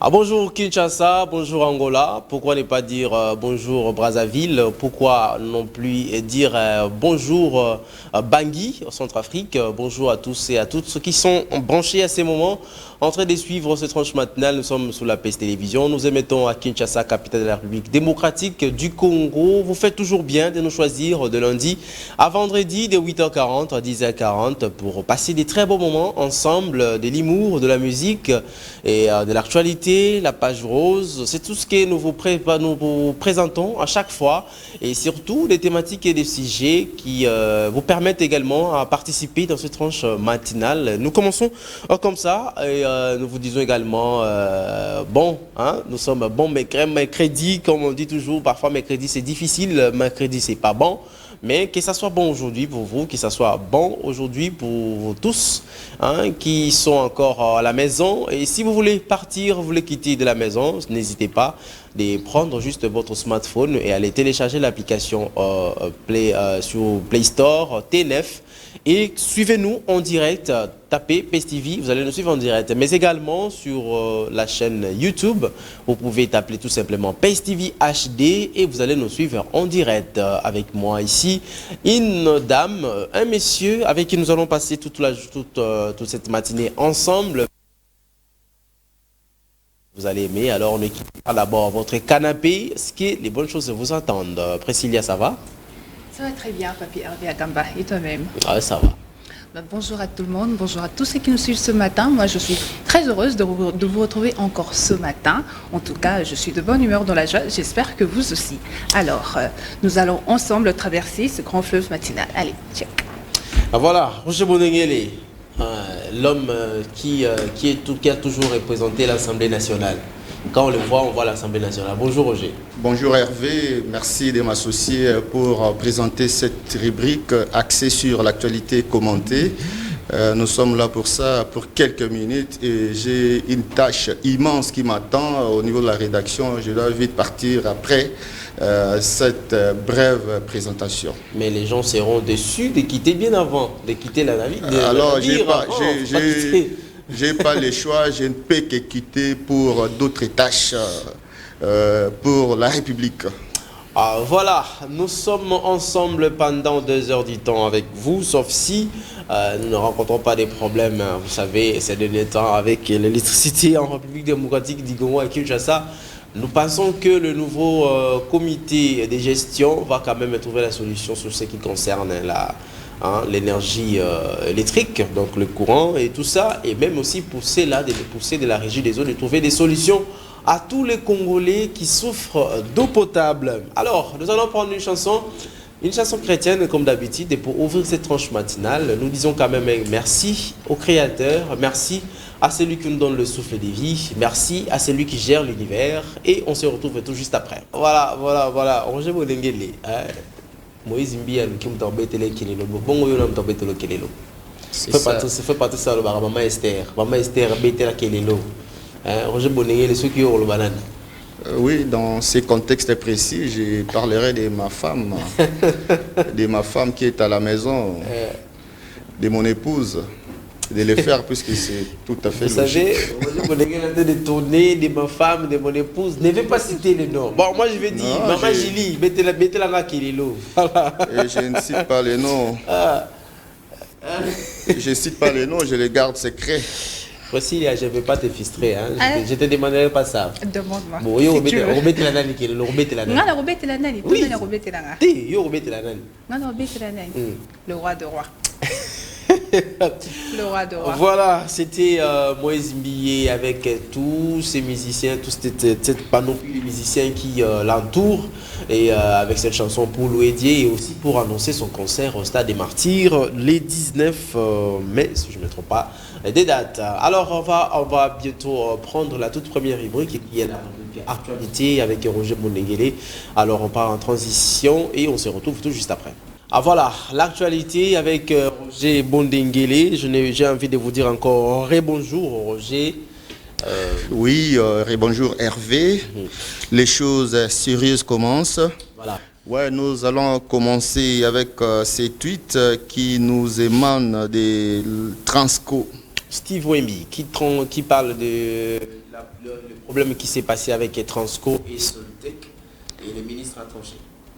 Ah, bonjour Kinshasa, bonjour Angola, pourquoi ne pas dire bonjour Brazzaville, pourquoi non plus dire bonjour Bangui au Centrafrique, bonjour à tous et à toutes ceux qui sont branchés à ces moments en train de suivre ce tranche matinale. Nous sommes sous la PES Télévision, nous émettons à Kinshasa, capitale de la République démocratique du Congo. Vous faites toujours bien de nous choisir de lundi à vendredi de 8h40 à 10h40 pour passer des très beaux moments ensemble, de l'humour, de la musique et de l'actualité, la page rose. C'est tout ce que nous vous présentons à chaque fois et surtout des thématiques et des sujets qui vous permettent également à participer dans cette tranche matinale. Nous commençons comme ça et nous vous disons également bon, hein, nous sommes bon mercredi, comme on dit toujours. Parfois mercredi c'est difficile, mercredi c'est pas bon. Mais que ça soit bon aujourd'hui pour vous, que ça soit bon aujourd'hui pour vous tous hein, qui sont encore à la maison. Et si vous voulez partir, vous voulez quitter de la maison, n'hésitez pas de prendre juste votre smartphone et aller télécharger l'application sur Play Store, T9. Et suivez-nous en direct, tapez PES TV, vous allez nous suivre en direct. Mais également sur la chaîne YouTube, vous pouvez taper tout simplement PES TV HD et vous allez nous suivre en direct avec moi ici. Une dame, un monsieur avec qui nous allons passer toute cette matinée ensemble. Vous allez aimer, alors on équipe d'abord votre canapé, ce que les bonnes choses vous entendent. Priscilla, ça va? Ça va très bien, Papi Hervé Agamba, et toi-même? Ah, ça va. Bonjour à tout le monde, bonjour à tous ceux qui nous suivent ce matin. Moi, je suis très heureuse de vous retrouver encore ce matin. En tout cas, je suis de bonne humeur dans la joie. J'espère que vous aussi. Alors, nous allons ensemble traverser ce grand fleuve matinal. Allez, check. Ah, voilà, Roger Bonengele, l'homme qui a toujours représenté l'Assemblée nationale. Quand on le voit, on voit l'Assemblée nationale. Bonjour Roger. Bonjour Hervé, merci de m'associer pour présenter cette rubrique axée sur l'actualité commentée. Nous sommes là pour ça, pour quelques minutes et j'ai une tâche immense qui m'attend au niveau de la rédaction. Je dois vite partir après cette brève présentation. Mais les gens seront déçus de quitter bien avant, de quitter la navire. Alors, j'ai pas le choix, je ne peux que quitter pour d'autres tâches pour la République. Ah, voilà, nous sommes ensemble pendant 2 heures du temps avec vous, sauf si nous ne rencontrons pas des problèmes, vous savez, ces derniers temps avec l'électricité en République démocratique du Congo et Kinshasa. Nous pensons que le nouveau comité de gestion va quand même trouver la solution sur ce qui concerne l'énergie électrique, donc le courant et tout ça, et même aussi pousser de la régie des eaux, de trouver des solutions à tous les Congolais qui souffrent d'eau potable. Alors, nous allons prendre une chanson chrétienne comme d'habitude, et pour ouvrir cette tranche matinale, nous disons quand même merci au Créateur, merci à celui qui nous donne le souffle de vie, merci à celui qui gère l'univers, et on se retrouve tout juste après. Voilà, Roger Bonengele. Moïse Mbia qui me tombe télé kilelo bongo yo na me tombe télé kilelo fait partie ça le maman Esther betela kilelo Roger Bonengele ceux qui ont le banane. Oui, dans ces contextes précis, je parlerai de ma femme qui est à la maison, de mon épouse, de le faire puisque c'est tout à fait logique. Vous savez, Roger Bonengele de tourner de ma femme, de mon épouse, ne vais pas citer les noms. Bon, moi je vais dire, maman Julie, betela na kilelo. Et je ne cite pas les noms. Je ne cite pas les noms, je les garde secrets. Voici, je ne vais pas te frustrer, hein. Je te demanderai pas ça. Demande-moi. Bon, yo robete la nani qui le robete la nani. Non, la robete la nani. Oui. La robete la nani. Ti, yo robete la nani. Non, la robete la nani. Le roi de roi. Le roi de roi. Voilà, c'était Moïse Mbilé avec tous ces musiciens, toute cette panoplie de musiciens qui l'entourent, et avec cette chanson pour Louédier et aussi pour annoncer son concert au Stade des Martyrs les 19 mai, si je ne me trompe pas, des dates. Alors on va bientôt prendre la toute première rubrique qui est la rubrique actualité avec Roger Bonengele. Alors on part en transition et on se retrouve tout juste après. Ah voilà, l'actualité avec Roger Bonengele. J'ai envie de vous dire encore bonjour Roger. Oui, bonjour Hervé. Les choses sérieuses commencent. Voilà. Ouais, nous allons commencer avec ces tweets qui nous émanent des Transco. Steve Wemby qui parle de le problème qui s'est passé avec Transco et Solutec, et le ministre a tranché.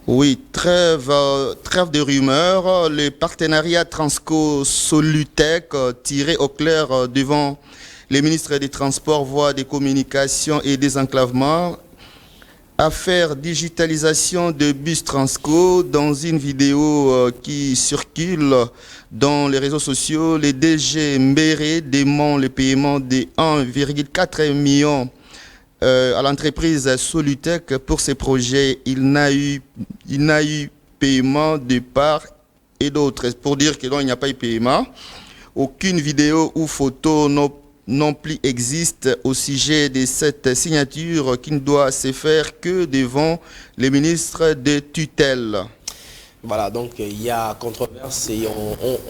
Oui, trêve de rumeurs. Le partenariat Transco-Solutec tiré au clair devant les ministres des Transports, voies des communications et des enclavements. Affaire digitalisation de bus Transco. Dans une vidéo qui circule dans les réseaux sociaux, le DG Mbéré dément le paiement de 1,4 million à l'entreprise Solutec pour ces projets. Il n'a eu paiement de part et d'autre. Pour dire qu'il n'y a pas eu paiement, aucune vidéo ou photo non plus existe au sujet de cette signature qui ne doit se faire que devant les ministres de tutelle. Voilà, donc il y a controverse et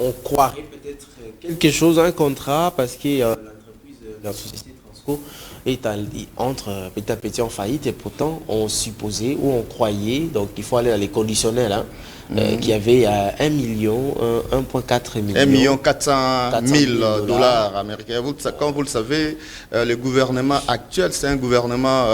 on croirait peut-être quelque chose, un contrat, parce que l'entreprise, la société Transco entre petit à petit en faillite, et pourtant on supposait ou on croyait, donc il faut aller dans les conditionnels, hein, qu'il y avait 1,4 million. 1,4 million dollars américains. Comme vous le savez, le gouvernement actuel, c'est un gouvernement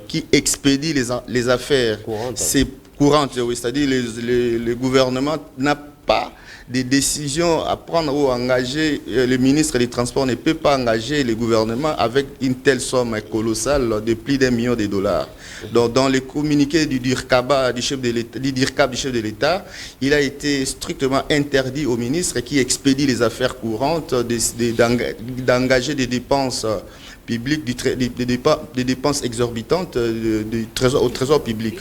qui expédie les affaires. C'est courante, oui, c'est-à-dire le gouvernement n'a pas des décisions à prendre ou engager. Le ministre des Transports ne peut pas engager le gouvernement avec une telle somme colossale de plus d'1 million de dollars. Donc, dans les communiqués du DIRCAB du chef de l'État, il a été strictement interdit au ministre qui expédie les affaires courantes d'engager des dépenses publiques, des dépenses exorbitantes au trésor public.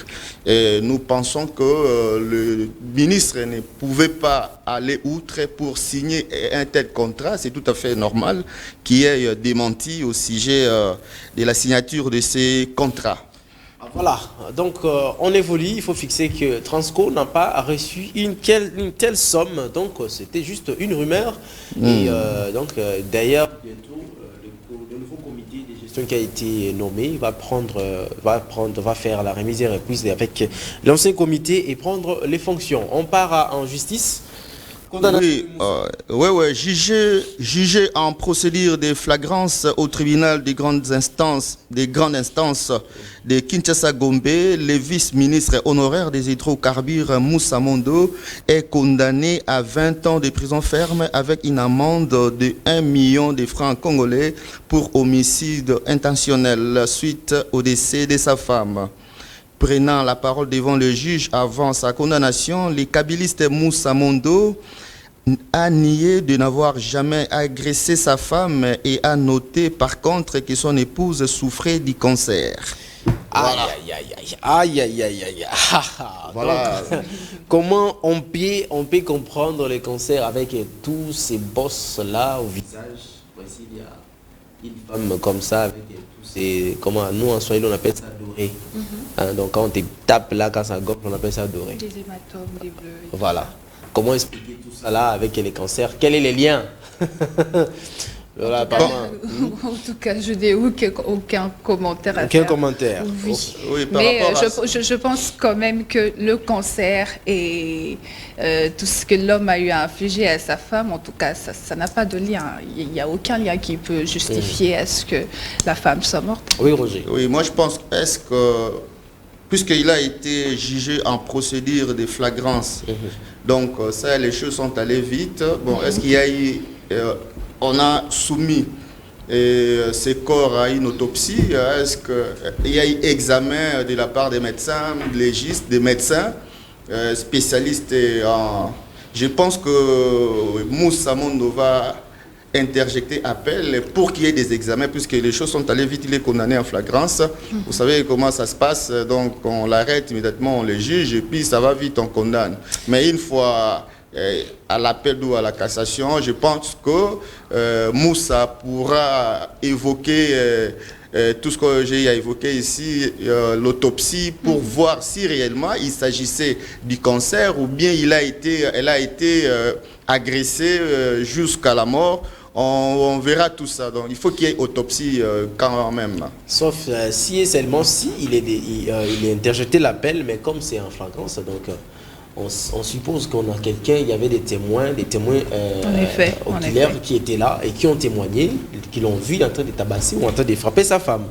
Et nous pensons que le ministre ne pouvait pas aller outre pour signer un tel contrat. C'est tout à fait normal qu'il y ait démenti au sujet de la signature de ces contrats. Voilà, donc on évolue, il faut fixer que Transco n'a pas reçu une telle somme, donc c'était juste une rumeur. Et d'ailleurs, bientôt, le nouveau comité de gestion qui a été nommé va faire la remise et reprise avec l'ancien comité et prendre les fonctions. On part en justice. Oui, jugé en procédure de flagrance au tribunal des grandes instances de Kinshasa-Gombe, le vice-ministre honoraire des hydrocarbures Moussa Mondo est condamné à 20 ans de prison ferme avec une amende de 1 million de francs congolais pour homicide intentionnel suite au décès de sa femme. Prenant la parole devant le juge avant sa condamnation, le kabiliste Moussa Mondo a nié de n'avoir jamais agressé sa femme et a noté par contre que son épouse souffrait du cancer. Voilà. Aïe. Voilà. Donc, comment on peut comprendre le cancer avec tous ces bosses-là au visage? Voici, il y a une femme comme ça avec comment nous en Swahili on appelle ça doré. Donc quand on te tape là, quand ça gonfle, on appelle ça doré. Des hématomes, des bleus. Voilà. Comment expliquer tout ça là avec les cancers? Quel est le lien? Voilà, en tout cas, je n'ai aucun commentaire à faire. Aucun commentaire. Oui. Mais je pense quand même que le cancer et tout ce que l'homme a eu à infliger à sa femme, en tout cas, ça n'a pas de lien. Il n'y a aucun lien qui peut justifier à ce que la femme soit morte. Oui, Roger. Oui, moi je pense, puisqu'il a été jugé en procédure de flagrance, donc ça, les choses sont allées vite. Bon, est-ce qu'il y a eu... on a soumis ces corps à une autopsie. Est-ce qu'il y a eu examen de la part des médecins, légistes, des médecins spécialistes Je pense que Moussa Mondo va interjecter appel pour qu'il y ait des examens, puisque les choses sont allées vite, il est condamné en flagrance. Vous savez comment ça se passe, donc on l'arrête immédiatement, on le juge, et puis ça va vite, on condamne. Mais une fois... à l'appel ou à la cassation, je pense que Moussa pourra évoquer tout ce que j'ai évoqué ici, l'autopsie, pour voir si réellement il s'agissait du cancer ou bien elle a été agressée jusqu'à la mort. On verra tout ça. Donc il faut qu'il y ait autopsie quand même. Sauf si et seulement si il est interjeté l'appel, mais comme c'est en flagrance, donc... On suppose qu'on a quelqu'un, il y avait des témoins oculaires qui étaient là et qui ont témoigné, qui l'ont vu en train de tabasser ou en train de frapper sa femme.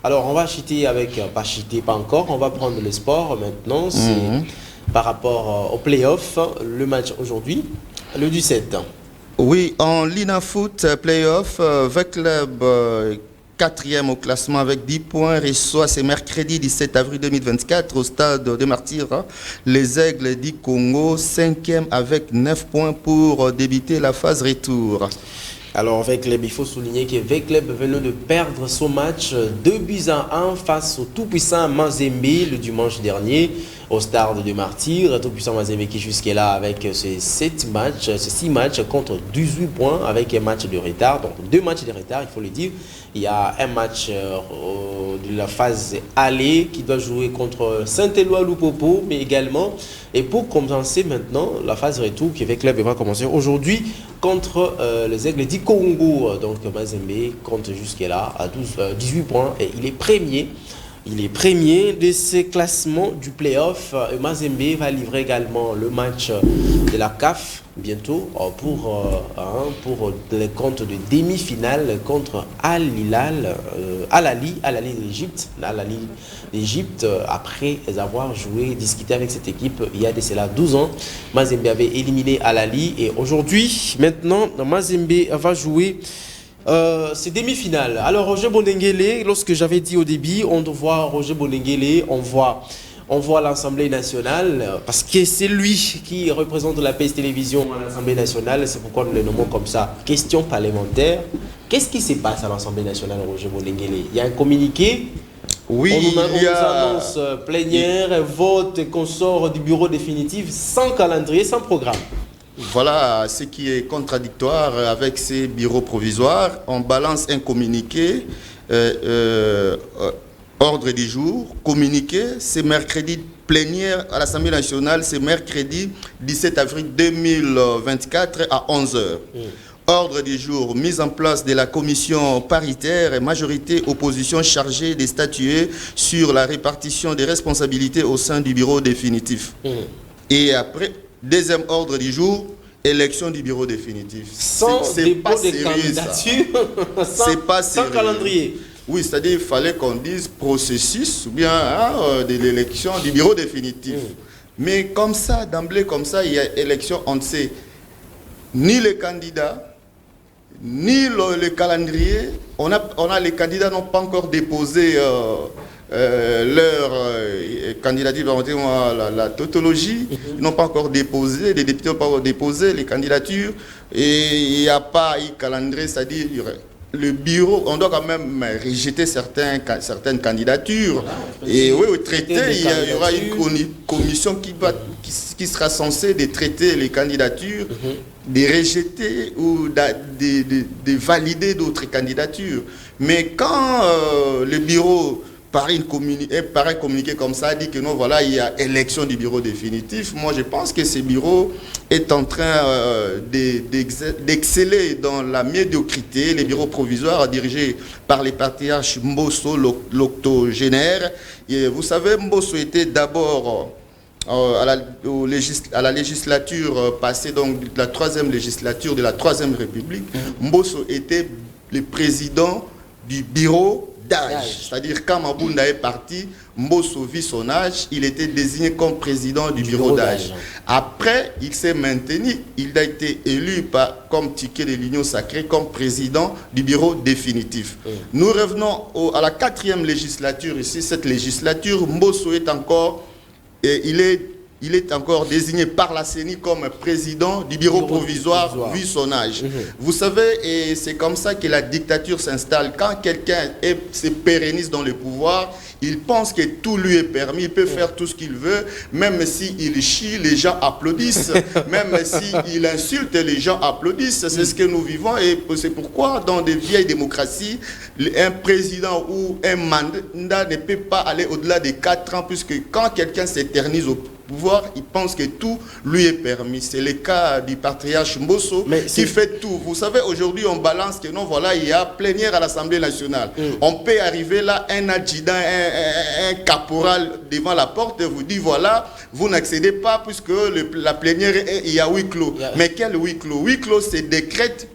Alors, on va chiter avec, pas encore, on va prendre le sport maintenant. C'est par rapport au play-off, le match aujourd'hui, le 17. Oui, en Lina Foot Playoff, avec club 4e au classement avec 10 points, reçoit ce mercredi 17 avril 2024 au stade de Martyrs les Aigles du Congo, 5e avec 9 points pour débuter la phase retour. Alors, Vecleb, il faut souligner que Vecleb venait de perdre son match 2-1 face au tout-puissant Mazembe le dimanche dernier au stade de Martyrs. Tout-puissant Mazembe qui jusqu'à-là avec ces 6 matchs contre 18 points avec un match de retard. Donc, 2 matchs de retard, il faut le dire. Il y a un match de la phase aller qui doit jouer contre Saint-Éloi-Loupopo, mais également, et pour commencer maintenant, la phase retour qui avec club va commencer aujourd'hui contre les Aigles du Congo. Donc Mazembe compte jusqu'à-là à 18 points et il est premier. Il est premier de ces classements du play-off. Mazembe va livrer également le match de la CAF bientôt pour les comptes de demi-finale contre Al-Ali d'Égypte. Après avoir discuté avec cette équipe il y a de cela 12 ans. Mazembe avait éliminé Al-Ali et aujourd'hui, maintenant, Mazembe va jouer c'est demi-finale. Alors Roger Bondenguele, lorsque j'avais dit au début, on voit Roger Bondenguele, on voit l'Assemblée nationale, parce que c'est lui qui représente la PS Télévision à l'Assemblée nationale, c'est pourquoi nous le nommons comme ça. Question parlementaire. Qu'est-ce qui se passe à l'Assemblée nationale, Roger Bondenguele? Il y a un communiqué. Oui, on nous annonce plénière, vote et consort du bureau définitif sans calendrier, sans programme. Voilà ce qui est contradictoire avec ces bureaux provisoires. On balance un communiqué, ordre du jour, communiqué, c'est mercredi plénière à l'Assemblée nationale, c'est mercredi 17 avril 2024 à 11h. Ordre du jour, mise en place de la commission paritaire, majorité opposition chargée de statuer sur la répartition des responsabilités au sein du bureau définitif. Et après, deuxième ordre du jour, élection du bureau définitif. Sans dépôt de candidature, sans calendrier. Oui, c'est-à-dire qu'il fallait qu'on dise processus ou bien de l'élection du bureau définitif. Mais comme ça, d'emblée, comme ça, il y a élection, on ne sait ni les candidats, ni le calendrier. Les candidats n'ont pas encore déposé leur candidature, la tautologie, ils n'ont pas encore déposé, les députés n'ont pas encore déposé les candidatures, et il n'y a pas eu calendrier, c'est-à-dire le bureau, on doit quand même rejeter certaines candidatures. Et oui, au traité, il y aura une commission qui sera censée de traiter les candidatures, de rejeter ou de valider d'autres candidatures. Mais quand le bureau par un communiqué comme ça, dit que non, voilà, il y a élection du bureau définitif. Moi, je pense que ce bureau est en train d'exceller dans la médiocrité. Les bureaux provisoires dirigés par les patriarches Mbosso, l'octogénaire. Et vous savez, Mbosso était d'abord à la législature passée, donc la 3e législature de la 3e République. Mbosso était le président du bureau d'âge. C'est-à-dire quand Mabunda est parti, Mbosso vit son âge, il était désigné comme président du bureau d'âge. Après, il s'est maintenu, il a été élu comme ticket de l'Union sacrée, comme président du bureau définitif. Nous revenons à la 4e législature ici. Cette législature, Mbosso est encore, il est encore désigné par la CENI comme président du bureau provisoire vu son âge. Vous savez, et c'est comme ça que la dictature s'installe. Quand quelqu'un se pérennise dans le pouvoir, il pense que tout lui est permis, il peut faire tout ce qu'il veut, même s'il chie, les gens applaudissent, même s'il insulte, les gens applaudissent. C'est ce que nous vivons et c'est pourquoi dans des vieilles démocraties, un président ou un mandat ne peut pas aller au-delà de 4 ans, puisque quand quelqu'un s'éternise au pouvoir, il pense que tout lui est permis. C'est le cas du patriarche Mbosso qui fait tout. Vous savez, aujourd'hui, on balance que non, voilà, il y a plénière à l'Assemblée nationale. On peut arriver là, un adjudant, un caporal devant la porte et vous dit, voilà, vous n'accédez pas puisque la plénière, il y a huis clos. Mais quel huis clos? Huis clos, c'est décrète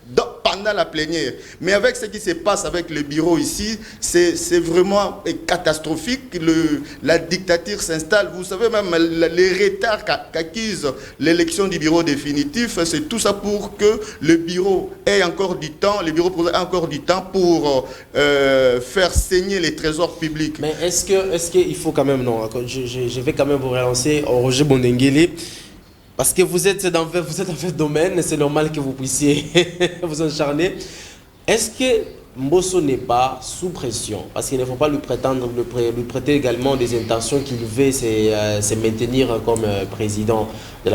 pendant la plénière. Mais avec ce qui se passe avec le bureau ici, c'est vraiment catastrophique. La dictature s'installe. Vous savez même les retards qu'accuse l'élection du bureau définitif, c'est tout ça pour que le bureau ait encore du temps, le bureau ait encore du temps pour faire saigner les trésors publics. Mais est-ce qu'il faut quand même, non, je vais quand même vous relancer, Roger Bondenguele, parce que vous êtes dans votre domaine, c'est normal que vous puissiez vous encharner. Est-ce que Mbosso n'est pas sous pression? Parce qu'il ne faut pas lui prêter également des intentions qu'il veut se maintenir comme président de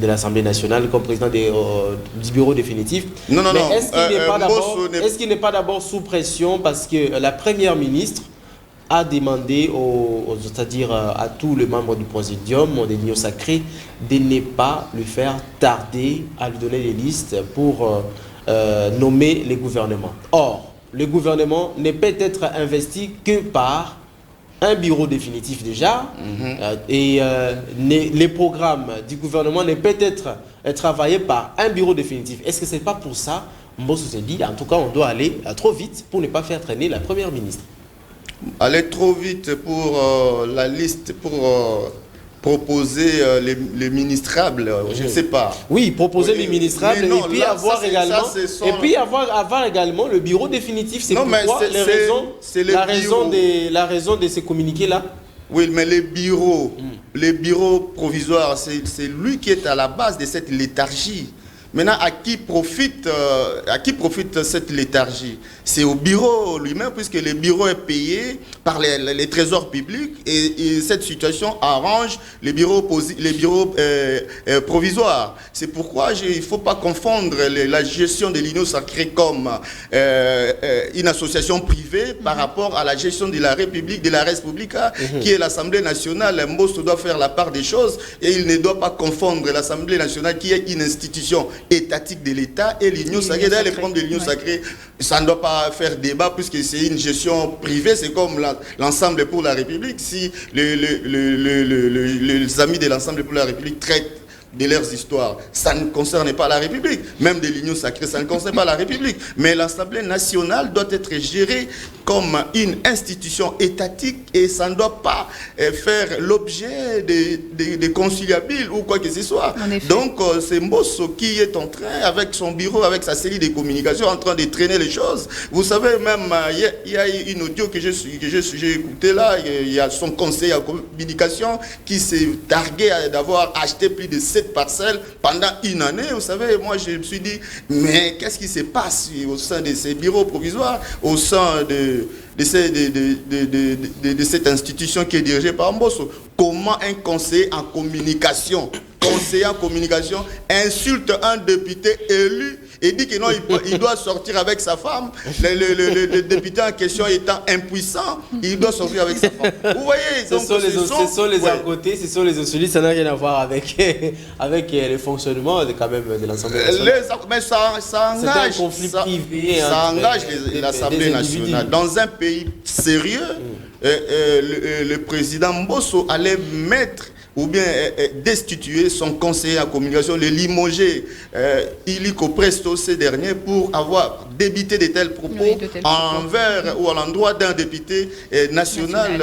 l'Assemblée nationale, comme président du bureau définitif. Non, non, non. Est-ce qu'il n'est pas d'abord sous pression parce que la première ministre a demandé c'est-à-dire à tous les membres du présidium de l'Union sacrée de ne pas lui faire tarder à lui donner les listes pour nommer les gouvernements. Or, le gouvernement ne peut être investi que par un bureau définitif déjà, et les programmes du gouvernement ne peuvent être travaillés par un bureau définitif. Est-ce que ce n'est pas pour ça, Mbosso s'est dit, en tout cas on doit aller trop vite pour ne pas faire traîner la première ministre? Aller trop vite pour la liste, pour proposer les ministrables, je ne sais pas. Oui, proposer les ministrables, non, et puis avoir également le bureau définitif. C'est pourquoi la raison de ces communiqués-là. Oui, mais les bureaux provisoires, c'est lui qui est à la base de cette léthargie. Maintenant, à qui profite cette léthargie? C'est au bureau lui-même, puisque le bureau est payé par les trésors publics, et cette situation arrange les bureaux provisoires. C'est pourquoi il ne faut pas confondre la gestion de l'Union sacrée comme une association privée par rapport à la gestion de la République, de la Res Publica, qui est l'Assemblée nationale. Mbosso doit faire la part des choses, et il ne doit pas confondre l'Assemblée nationale, qui est une institution étatique de l'État, et l'Union sacrée. D'ailleurs, les problèmes de l'Union sacrée, ça ne doit pas faire débat, puisque c'est une gestion privée, c'est comme l'Ensemble pour la République. Si les amis de l'Ensemble pour la République traitent de leurs histoires, ça ne concerne pas la République. Même de l'Union sacrée, ça ne concerne pas la République. Mais l'Assemblée nationale doit être gérée comme une institution étatique, et ça ne doit pas faire l'objet de conciliabules ou quoi que ce soit. Donc c'est Mbosso qui est en train, avec son bureau, avec sa série de communications, en train de traîner les choses. Vous savez, même il y a une audio que j'ai écouté là, il y a son conseiller en communication qui s'est targué d'avoir acheté plus de 7 parcelles pendant une année. Vous savez, moi je me suis dit, mais qu'est-ce qui se passe au sein de ces bureaux provisoires, au sein de cette institution qui est dirigée par Mbosso? Comment un conseiller en communication insulte un député élu et dit que non, il doit sortir avec sa femme? Le député en question étant impuissant, il doit sortir avec sa femme. Vous voyez, ce sont les à côté, ce sont les insulites, ça n'a rien à voir avec le fonctionnement de l'Assemblée nationale. Mais ça engage, un conflit privé, ça engage l'Assemblée nationale. Dans un pays sérieux, le président Mbosso allait mettre ou bien destituer son conseiller en communication, le limoger illico presto ces derniers pour avoir débité de tels propos envers ou à l'endroit d'un député national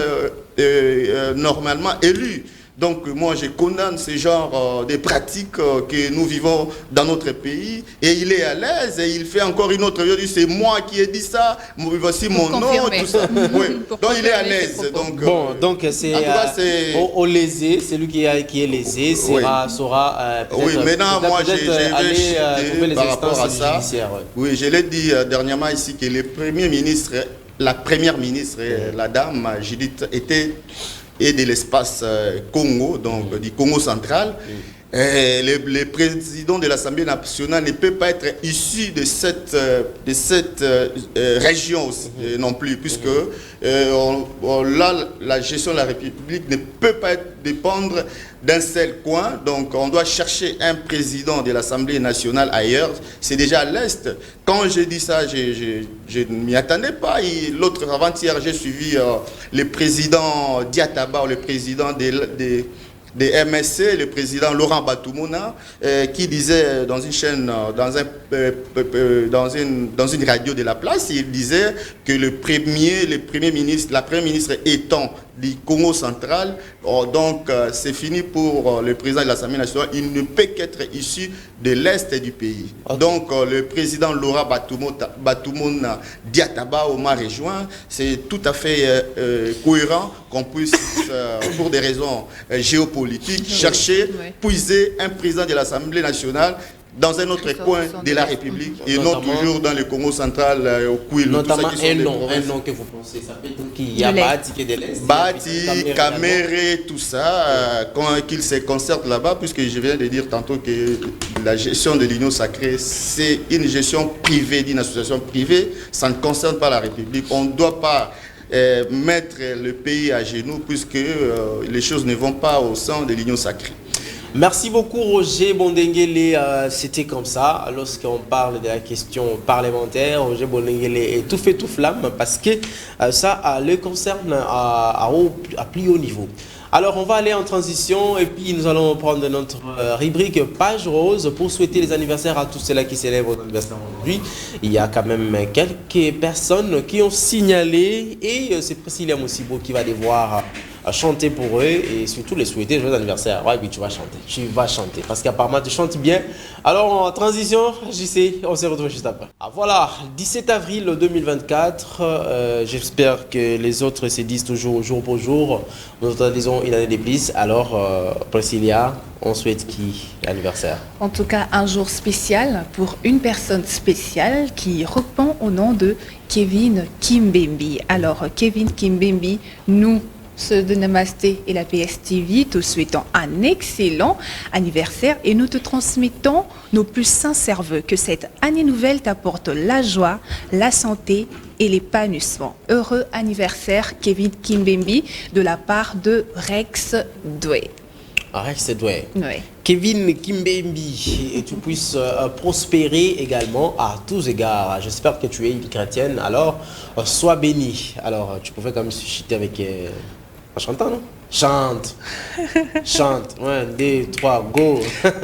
normalement élu. Donc moi je condamne ce genre de pratiques que nous vivons dans notre pays, et il est à l'aise et il fait encore une autre vidéo, c'est moi qui ai dit ça, voici mon nom, tout ça. Oui. Donc il est à l'aise. Donc c'est au lésé, celui qui est lésé saura oui, maintenant moi j'ai trouver par rapport à ça. Oui, je l'ai dit dernièrement ici que la première ministre, la dame Judith et de l'espace Congo, donc du Congo central. Le président de l'Assemblée nationale ne peut pas être issu de cette région non plus, puisque là, la gestion de la République ne peut pas dépendre d'un seul coin. Donc on doit chercher un président de l'Assemblée nationale ailleurs. C'est déjà à l'Est. Quand je dis ça, je ne m'y attendais pas. L'autre avant-hier, j'ai suivi le président Diataba, le président des MSC, le président Laurent Batoumona, qui disait dans une chaîne, dans une radio de la place, il disait que la première ministre étant du Congo central, donc c'est fini pour le président de l'Assemblée nationale, il ne peut qu'être issu de l'Est du pays. Okay. Donc le président Laurent Batoumona Diataba m'a rejoint, c'est tout à fait cohérent qu'on puisse, pour des raisons géopolitiques, chercher, puiser un président de l'Assemblée nationale dans un autre coin de la République et non toujours dans le Congo central, au Kouilou. Notamment un nom que vous pensez, ça peut être qu'il y a Bahati qui est de l'Est. Bahati, Kamere, tout ça, qu'ils se concertent là-bas, puisque je viens de dire tantôt que la gestion de l'Union sacrée, c'est une gestion privée, d'une association privée, ça ne concerne pas la République. On ne doit pas mettre le pays à genoux, puisque les choses ne vont pas au sein de l'Union sacrée. Merci beaucoup Roger Bondenguele, c'était comme ça, lorsqu'on parle de la question parlementaire, Roger Bondenguele est tout fait tout flamme parce que ça le concerne à plus haut niveau. Alors on va aller en transition et puis nous allons prendre notre rubrique Page Rose pour souhaiter les anniversaires à tous ceux-là qui célèbrent votre anniversaire aujourd'hui. Il y a quand même quelques personnes qui ont signalé et c'est Priscilla Moussibo qui va devoir chanter pour eux et surtout les souhaiter joyeux anniversaire. Ouais, oui, tu vas chanter parce qu'apparemment tu chantes bien. Alors en transition, JC, on se retrouve juste après. Ah, voilà, 17 avril 2024, j'espère que les autres se disent toujours jour pour jour. Nous disons une année de plus. Alors Priscilla, on souhaite qui l'anniversaire? En tout cas, un jour spécial pour une personne spéciale qui répond au nom de Kevin Kimbembi. Alors Kevin Kimbembi, nous, ceux de Namasté et la PSTV, te souhaitons un excellent anniversaire et nous te transmettons nos plus sincères vœux. Que cette année nouvelle t'apporte la joie, la santé et l'épanouissement. Heureux anniversaire Kevin Kimbembi de la part de Rex Doué. Rex Doué. Oui. Kevin Kimbembi, et tu puisses prospérer également à tous égards. J'espère que tu es une chrétienne, alors sois béni. Alors tu pouvais quand même susciter avec... en chantant, non? Chante. Chante. 1, 2, 3, go.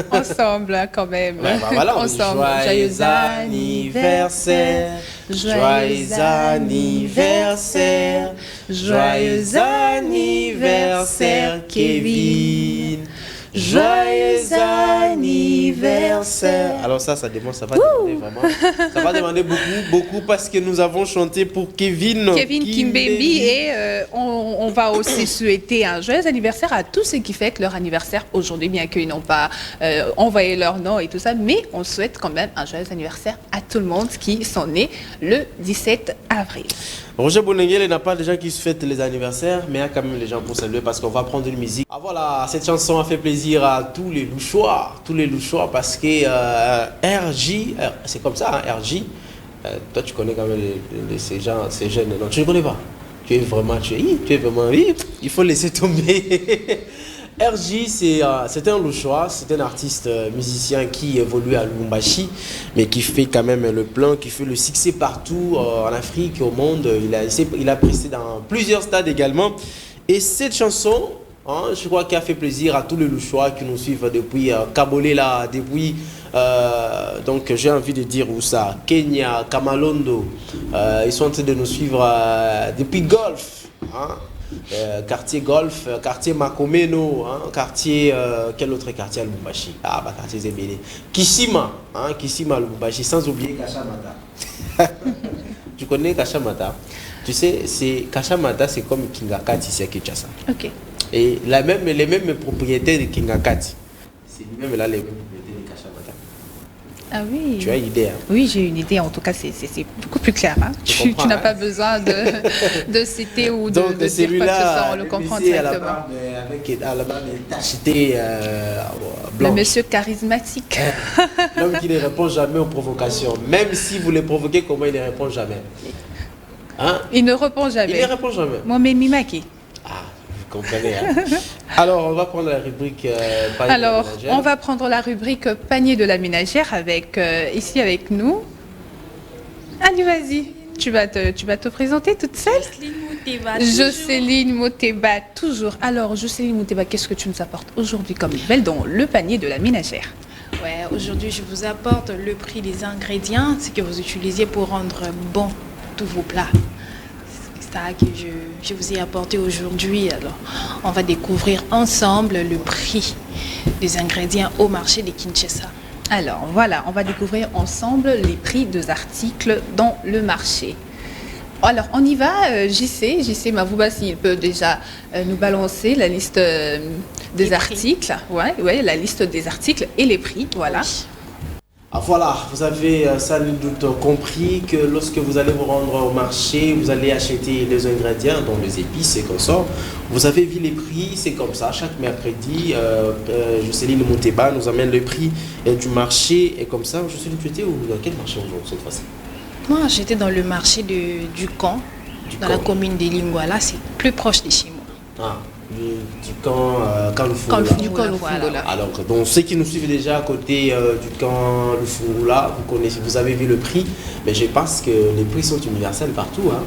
Ensemble, quand même. Ouais, bah voilà, ensemble. Joyeux anniversaire. Joyeux anniversaire. Joyeux anniversaire, Kevin. Joyeux anniversaire. Alors ça demande, ça va demander vraiment. Ça va demander beaucoup parce que nous avons chanté pour Kevin Kimbembi et on va aussi souhaiter un joyeux anniversaire à tous ceux qui fêtent leur anniversaire aujourd'hui, bien qu'ils n'ont pas envoyé leur nom et tout ça, mais on souhaite quand même un joyeux anniversaire à tout le monde qui sont nés le 17 avril. Roger Bondenguele n'a pas de gens qui se fêtent les anniversaires, mais il y a quand même les gens pour saluer parce qu'on va prendre une musique. Ah voilà, cette chanson a fait plaisir à tous les louchois parce que RJ, c'est comme ça, hein, RJ, toi tu connais quand même ces gens, ces jeunes, non, tu ne connais pas. Tu es vraiment, il faut laisser tomber. RJ, c'est un louchois, c'est un artiste musicien qui évolue à Lubumbashi, mais qui fait quand même le plein, qui fait le succès partout en Afrique, au monde. Il a pressé dans plusieurs stades également. Et cette chanson, je crois qu'elle a fait plaisir à tous les louchois qui nous suivent depuis Kabolé, là, depuis, donc j'ai envie de dire où ça, Kenya, Kamalondo. Ils sont en train de nous suivre depuis Golf. Quartier Golf, quartier Makomeno, quartier, quel autre quartier à Lubumbashi? Ah, bah, quartier Zébélé. Kishima, Kishima Lubumbashi, sans oublier Kachamata. Tu connais Kachamata? Tu sais, Kachamata, c'est comme Kingakati, c'est Kinshasa. Ok. Et les mêmes propriétaires de Kingakati, c'est lui-même là les mêmes propriétaires de Kachamata. Ah oui. Tu as une idée, hein? Oui, j'ai une idée. En tout cas, c'est beaucoup plus clair. Hein? Tu n'as pas besoin de citer ou de dire quoi que ce soit. On le comprend directement. À la base, d'acheter le monsieur charismatique. L'homme qui ne répond jamais aux provocations. Même si vous les provoquez, comment il ne répond jamais? Hein? Il ne répond jamais. Il ne répond jamais. Moi, mais Mimaki. Ah, vous comprenez. Hein? Alors, on va prendre la rubrique panier de la ménagère. On va prendre la rubrique panier de la ménagère avec ici avec nous. Allez, vas-y. tu vas te présenter toute seule? Jocelyne Mouteba, toujours. Jocelyne Mouteba, toujours. Alors, Jocelyne Mouteba, qu'est-ce que tu nous apportes aujourd'hui comme nouvelle dans le panier de la ménagère? Ouais, aujourd'hui, je vous apporte le prix des ingrédients, ce que vous utilisiez pour rendre bon tous vos plats. C'est ça que je vous ai apporté aujourd'hui. Alors, on va découvrir ensemble le prix des ingrédients au marché de Kinshasa. Alors, voilà, on va découvrir ensemble les prix des articles dans le marché. Alors, on y va, JC Mavouba, s'il peut déjà nous balancer la liste des articles. Ouais, la liste des articles et les prix, voilà. Oui. Ah, voilà, vous avez sans doute compris que lorsque vous allez vous rendre au marché, vous allez acheter les ingrédients, dont les épices et comme ça. Vous avez vu les prix, c'est comme ça. Chaque mercredi, Jocelyne Mouteba nous amène le prix du marché et comme ça. Jocelyne, tu étais dans quel marché aujourd'hui cette fois-ci? Moi, j'étais dans le marché du Camp, dans la commune de Lingouala. C'est plus proche de chez moi. Ah, du camp Lufungula. Du camp Voilà. Lufungula. Alors, donc ceux qui nous suivent déjà à côté du camp Lufungula, vous connaissez, vous avez vu le prix, mais je pense que les prix sont universels partout. Hein.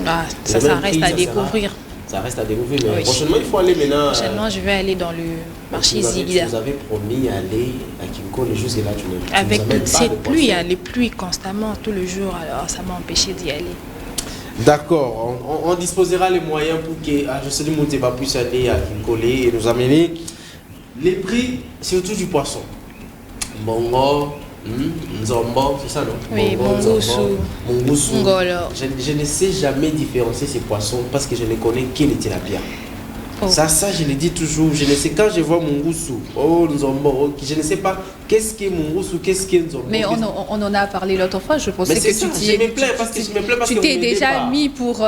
Ah, ça Le même reste prix, à ça découvrir. Ça reste à découvrir, mais Oui. prochainement il faut aller maintenant. Prochainement, je vais aller dans le marché tu Zigida. nous avais promis d'aller à Kimco le jusque là, tu ne Avec nous amènes toutes pas ces de pluies, il y a poisson. les pluies constamment, tout le jour, alors ça m'a empêché d'y aller. D'accord, on disposera les moyens pour que Jocelyne Mouteba puisse aller à Kimco et nous amener les prix, surtout du poisson. Bongo, Nzombo, c'est ça non? Oui, Bongo, Mongousou, Nzombo, Mongousou. Ngolo. Je ne sais jamais différencier ces poissons parce que je ne connais que les tilapia. Oh. Ça, je le dis toujours. Je ne sais quand je vois Mongousou, oh Nzombo, je ne sais pas qu'est-ce qu'est Mongousou, qu'est-ce qu'est Nzombo. Mais on en a parlé l'autre fois, je pensais Mais que c'est ça, tu je me plains parce que tu vous t'es m'aidez déjà pas. mis pour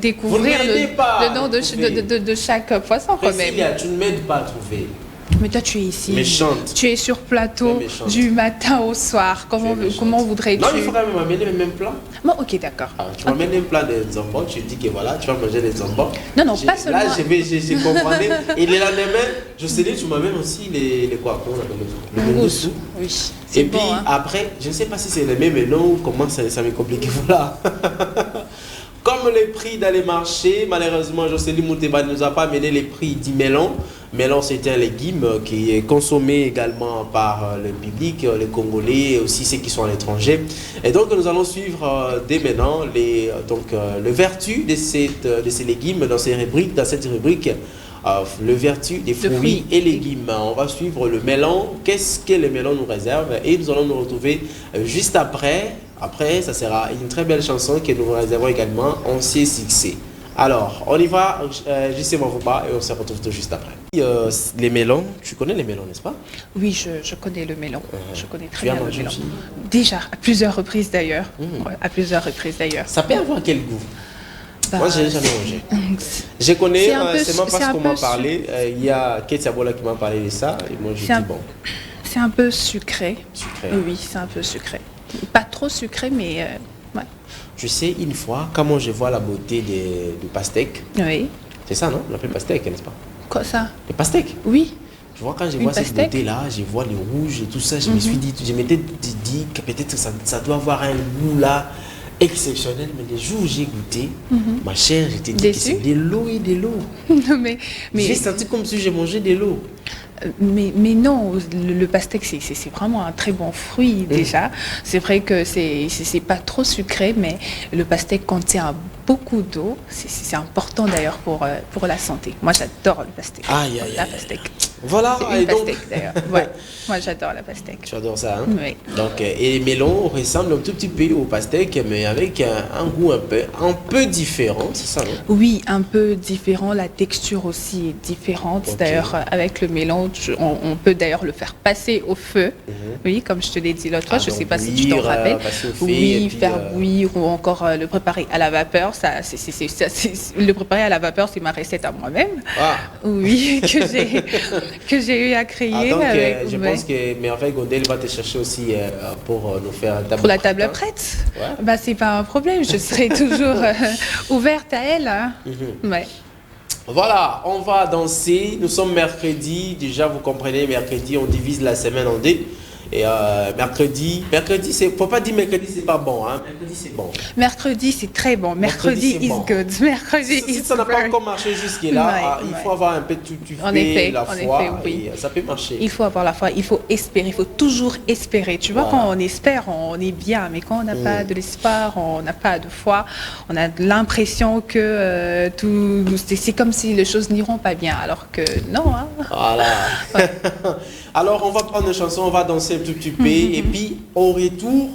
découvrir Vous m'aidez pas le nom à trouver. de chaque poisson quand même. Priscilla, tu ne m'aides pas à trouver. Mais toi, tu es ici. Méchante. Tu es sur plateau Très méchante. du matin au soir. Comment voudrais-tu? Non, il faut quand même m'amener le même plat. Bon, ok, d'accord. Ah, tu m'amènes un plat de Nzombo, tu dis que voilà, tu vas manger des Nzombo. Non, pas seulement. Là, je comprenais. Et le lendemain, je sais tu m'amènes aussi les quoi, comment on appelle le Mongousou. Oui, Et c'est puis bon. Hein. après, je ne sais pas si c'est le même nom ou comment ça m'est compliqué. Voilà. Comme les prix dans les marchés, malheureusement, Jocelyne Mouteba ne nous a pas amené les prix du melon. Melon, c'est un légume qui est consommé également par le public, les Congolais et aussi ceux qui sont à l'étranger. Et donc, nous allons suivre dès maintenant le vertu de ces légumes dans cette rubrique. Le vertu des fruits et légumes. On va suivre le melon. Qu'est-ce que le melon nous réserve? Et nous allons nous retrouver juste après. Après, ça sera une très belle chanson que nous vous réservons également. On s'est succès. Alors, on y va. JC Mavouba et on se retrouve tout juste après. Les melons, tu connais les melons, n'est-ce pas? Oui, je connais le melon. Je connais très Tu as bien le mangé melon. aussi? Déjà, à plusieurs reprises d'ailleurs. Ouais, à plusieurs reprises d'ailleurs. Ça peut avoir quel goût? Bah, Moi, je n'ai jamais mangé. Je connais, c'est un peu- c'est pas parce c'est un qu'on m'a peu parlé. Il y a Kate Sabola qui m'a parlé de ça. Et moi, j'ai C'est dit un- bon, C'est un peu sucré. sucré. Oui, c'est un peu sucré. Pas trop sucré, mais ouais. Tu sais, une fois, comment je vois la beauté du pastèque, Oui. c'est ça, non? On l'appelle pastèque, n'est-ce pas? Quoi ça? Le pastèque. Oui. Tu vois, quand je Une vois cette pastèque. beauté-là, je vois les rouges et tout ça, je me suis dit, je m'étais dit que peut-être ça doit avoir un goût là exceptionnel, mais les jours où j'ai goûté, ma chère, je t'ai dit que Déçu? c'est de l'eau et de l'eau. Non, mais J'ai senti comme si j'ai mangé de l'eau. Mais non, le pastèque, c'est vraiment un très bon fruit déjà. C'est vrai que c'est pas trop sucré, mais le pastèque contient beaucoup d'eau. C'est important d'ailleurs pour la santé. Moi, j'adore le pastèque. Aïe, aïe, La aïe. pastèque. Voilà, C'est et une donc... pastèque d'ailleurs. Ouais. Moi, j'adore la pastèque. Tu adores ça, hein? Oui. Donc, et les melons ressemblent un tout petit peu au pastèque, mais avec un goût un peu différent, c'est ça, non? Oui, un peu différent. La texture aussi est différente. Ok. D'ailleurs, avec le mélange, on peut d'ailleurs le faire passer au feu. Oui, comme je te l'ai dit l'autre fois, je ne donc sais pas si tu t'en bouillir, rappelles. passer au feu, Oui, et puis, faire bouillir ou encore le préparer à la vapeur. Le préparer à la vapeur, c'est ma recette à moi-même. Ah, Oui, que j'ai eu à créer. donc, avec- je ouais. pense que Merveille Gondel va te chercher aussi pour nous faire un tableau. Pour la table prête, Ouais. bah, c'est pas un problème. Je serai toujours ouverte à elle. Hein. Ouais. Voilà, on va danser. Nous sommes mercredi. Déjà, vous comprenez, mercredi, on divise la semaine en deux. Et mercredi, c'est, faut pas dire mercredi c'est pas bon, hein. Mercredi c'est bon. Mercredi, c'est très bon. Mercredi is good. Mercredi Si is ça n'a pas very- encore marché jusque-là, Ouais, il ouais. faut avoir un peu tu En fais effet, la en foi effet, oui. et ça peut marcher. Il faut avoir la foi, il faut espérer, il faut toujours espérer. Tu vois, Voilà. quand on espère, on est bien, mais quand on n'a pas de l'espoir, on n'a pas de foi, on a l'impression que c'est comme si les choses n'iront pas bien, alors que non. Hein. Voilà. Alors, on va prendre une chanson, on va danser un tout petit peu. Et puis, au retour,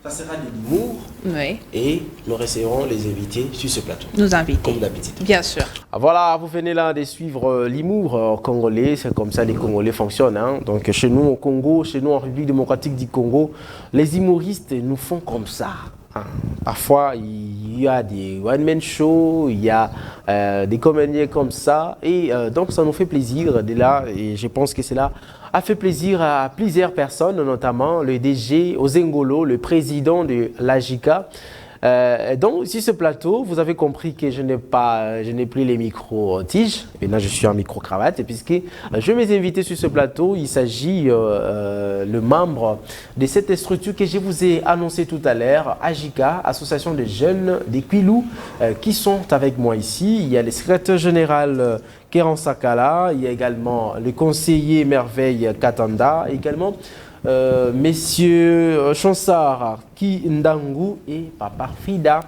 ça sera de l'humour. Oui, Et nous recevrons les invités sur ce plateau. nous inviter. Comme d'habitude. Bien sûr. Voilà, vous venez là de suivre l'humour congolais. C'est comme ça les Congolais fonctionnent. Hein. Donc, chez nous au Congo, chez nous en République démocratique du Congo, les humoristes nous font comme ça. Hein. Parfois, il y a des one-man shows, il y a des comédiens comme ça. Et donc, ça nous fait plaisir de là. Et je pense que cela a fait plaisir à plusieurs personnes, notamment le DG Ozengolo, le président de l'AJICA. Donc, sur ce plateau, vous avez compris que je n'ai plus les micro-tiges. Et là, je suis en micro-cravate. Puisque je vais m'inviter sur ce plateau, il s'agit le membre de cette structure que je vous ai annoncé tout à l'heure, AJICA, Association des jeunes des Quilous, qui sont avec moi ici. Il y a le secrétaire général Kéran Sakala, il y a également le conseiller Merveille Katanda, également Messieurs Chansar Kindangu et Papa Frida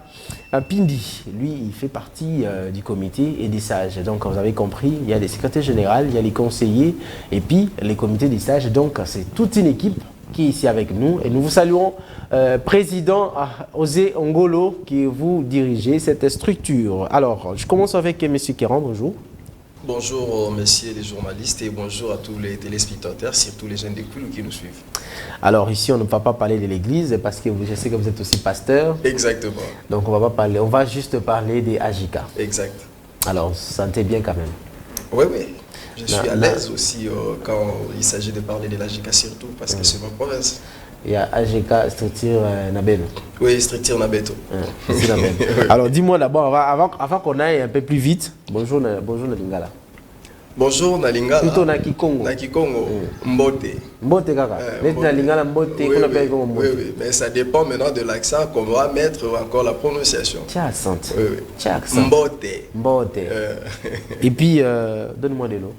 Pindi. Lui, il fait partie du comité et des sages. Donc, vous avez compris, il y a les secrétaires généraux, il y a les conseillers et puis les comités des sages. Donc, c'est toute une équipe qui est ici avec nous. Et nous vous saluons, président Osé Ngolo, qui vous dirigez cette structure. Alors, je commence avec Monsieur Kéran, bonjour. Bonjour messieurs les journalistes et bonjour à tous les téléspectateurs, surtout les jeunes des Quilous qui nous suivent. Alors ici, on ne va pas parler de l'église parce que je sais que vous êtes aussi pasteur. Exactement. Donc on va pas parler, on va juste parler des AJICA. Exact. Alors, vous sentez bien quand même. Oui, oui. Je suis à l'aise aussi quand il s'agit de parler de l'AJICA surtout parce que c'est ma province. Il y a AJICA structure Nabeno. Oui, structure Nabeto. Alors dis-moi d'abord, avant qu'on aille un peu plus vite, bonjour Nalingala. Bonjour Nalingala. Plutôt Nakikongo. Nakikongo, Mbote. Mbote kaka. Nalingala Mbote, qu'on appelle comme Mbote. Oui, oui, mais ça dépend maintenant de l'accent qu'on va mettre ou encore la prononciation. Tiens, accent. Oui, oui. Tiens, accent. Mbote. Mbote. Et puis, donne-moi de l'eau.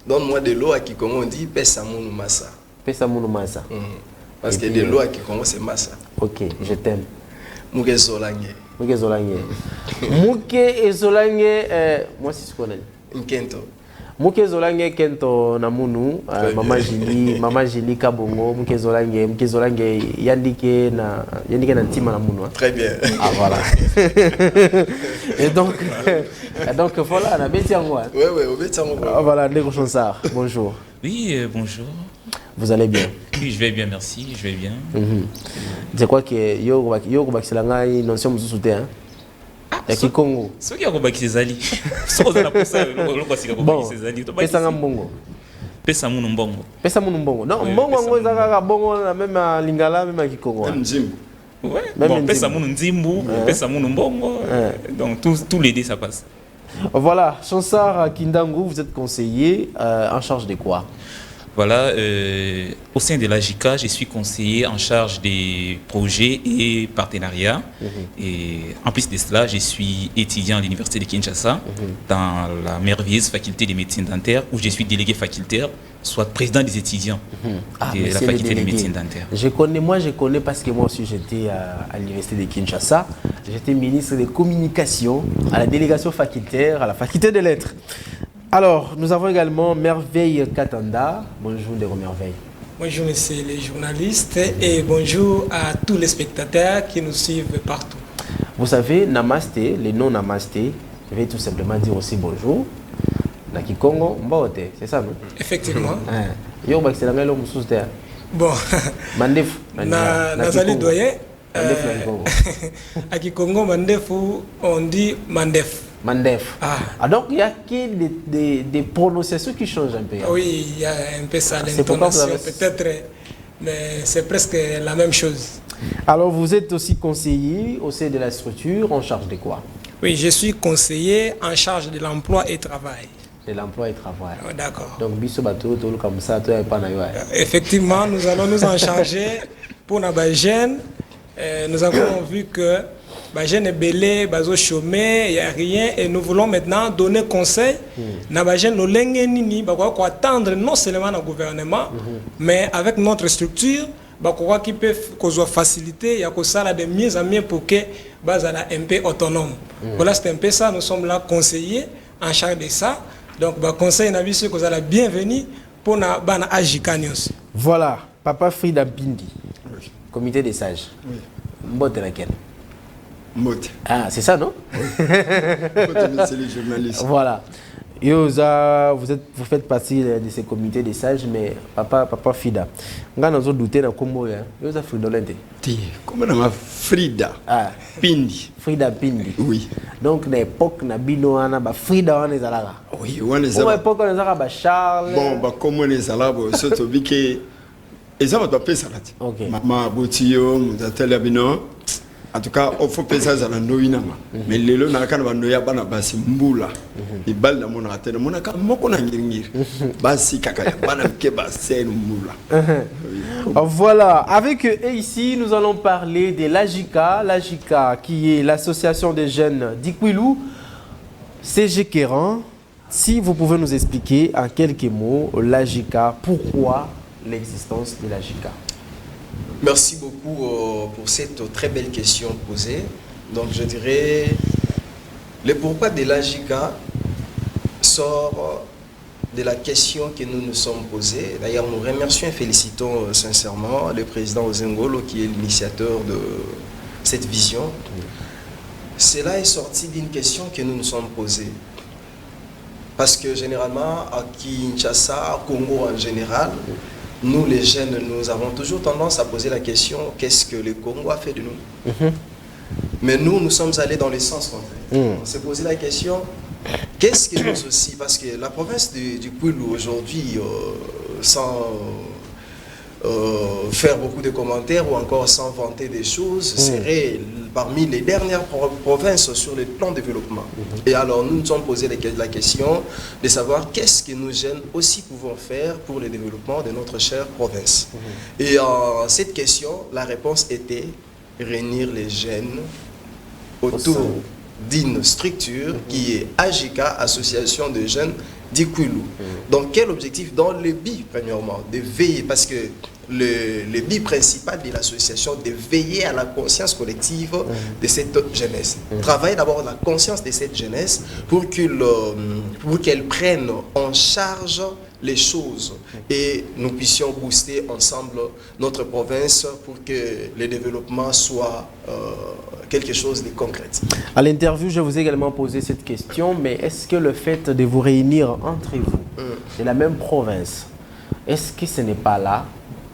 Donne-moi de l'eau à Kikongo, on dit Pesamounou Massa. Pesamounou Massa. Parce que de l'eau à Kikongo, c'est Massa. Ok, je t'aime. Mouke Zolange. Mouke Zolange. Mouke Zolange, moi c'est ce qu'on a. Nkento. Mouke Zolange Kento Namunu, Mama Jili Kabongo, Mouke Zolange Yandike na Ntima Namunu. Très bien. Ah voilà. Et donc voilà, on a bien tiens moi. Oui, oui, on va tiens moi. Ah voilà, Nego Chansar, bonjour. Oui, bonjour. Vous allez bien? Oui, je vais bien, merci, je vais bien. Je crois que yo bakselanga non sommes soutien. Ya Kikongo. Ce qui a combattu ses alliés. Ce qu'on a pour ça, le quoi c'est Bon, ses alliés. pesa mbongo. Pesa munu mbongo. Pesa munu mbongo. Non, Oui, mbongo pesa ngo ezaka bongo na même à Lingala même à Kikongo. Même Jim. Ouais. Même Bon, Nzimbu. pesa munu nzimbu, pesa munu mbongo. Donc tous les deux ça passe. Voilà, Chansar Kindangu, vous êtes conseiller en charge de quoi? Voilà, au sein de l'AJICA, je suis conseiller en charge des projets et partenariats. Et en plus de cela, je suis étudiant à l'université de Kinshasa dans la merveilleuse faculté de médecine dentaire où je suis délégué facultaire, soit président des étudiants de la faculté de médecine dentaire. Je connais parce que moi aussi j'étais à l'université de Kinshasa. J'étais ministre des communications à la délégation facultaire, à la faculté des lettres. Alors, nous avons également Merveille Katanda. Bonjour, Ndeko Merveille. Bonjour, messieurs les journalistes et bonjour à tous les spectateurs qui nous suivent partout. Vous savez, Namasté, le nom Namasté, je vais tout simplement dire aussi bonjour. Nakikongo, Mbote, c'est ça, non? Effectivement. Yo, c'est la même chose. Bon, Mandef. Nazali doyen. Mandef, Nakikongo. À Kikongo, Mandef, on dit Mandef. Mandef. Ah, donc il y a des prononciations qui changent un peu. Hein? Oui, il y a un peu ça, C'est pourquoi vous l'intonation avez... peut-être, mais c'est presque la même chose. Alors vous êtes aussi conseiller au sein de la structure en charge de quoi? Oui, je suis conseiller en charge de l'emploi et travail. de l'emploi et travail. D'accord. Donc, biso bateau, comme ça, toi, pas effectivement, nous allons nous en charger pour les jeunes. Nous avons vu que les jeunes sont belés, ils sont chômés, il n'y a rien. Et nous voulons maintenant donner conseil aux jeunes qui attendre non seulement le gouvernement, mais avec notre structure, qui peut faciliter, il y a ça de mieux en mieux pour que soient un peu autonome. Voilà, c'est un peu ça. Nous sommes là conseillers en charge de ça. Donc, le conseil n'a vu que vous allez bienvenue pour AJK News. Voilà, Papa Frida Pindi, comité des sages. Oui. Mbote laquelle? Mbote. Ah, c'est ça, non? C'est les journalistes. Voilà. Vous faites partie de ces comités des sages, mais Papa Frida, on a douté dans comment vous avez Frida l'ente. Comment on a Frida? Ah, Pindi. Frida Pindi. Oui. Donc, à l'époque, on a bino ana ba Frida on est là. Oui, on est là. À l'époque, on est là ba Charles. Bon, comment on est là? Surtout que et ça va pas ça là. OK. Maman Boutio, Mutatelia Bino. En tout cas, il faut penser à la noïna. Mais les gens qui ont noïa bana basi mbula. Ils balent dans mon raté. Mon aka moko na ngir. Basi kaka bana ke basi mbula. Voilà. Avec eux ici, nous allons parler de l'AJICA. L'AJICA qui est l'association des jeunes d'Ikwilou. CG Kéran. Si vous pouvez nous expliquer en quelques mots l'AJICA, pourquoi l'existence de l'AJICA. Merci beaucoup pour cette très belle question posée. Donc je dirais, le pourquoi de l'AJICA sort de la question que nous nous sommes posée. D'ailleurs, nous remercions et félicitons sincèrement le président Ozengolo qui est l'initiateur de cette vision. Cela est sorti d'une question que nous nous sommes posée. Parce que généralement, à Kinshasa, au Congo en général, nous les jeunes, nous avons toujours tendance à poser la question, qu'est-ce que le Congo a fait de nous? Mais nous sommes allés dans le sens contraire. On s'est posé la question, qu'est-ce que nous aussi? Parce que la province du Kwilu aujourd'hui, sans faire beaucoup de commentaires ou encore sans vanter des choses, serait parmi les dernières provinces sur le plan développement. Et alors nous nous sommes posé la question de savoir qu'est-ce que nous jeunes aussi pouvons faire pour le développement de notre chère province. Et en cette question, la réponse était réunir les jeunes autour d'une structure qui est AJICA, Association de jeunes d'Ikwilou. Donc quel objectif? Dans le but, premièrement, de veiller, parce que le but principal de l'association, de veiller à la conscience collective de cette jeunesse. Travailler d'abord la conscience de cette jeunesse pour qu'elle prenne en charge les choses et nous puissions booster ensemble notre province pour que le développement soit quelque chose de concret. À l'interview, je vous ai également posé cette question, mais est-ce que le fait de vous réunir entre vous, de la même province, est-ce que ce n'est pas là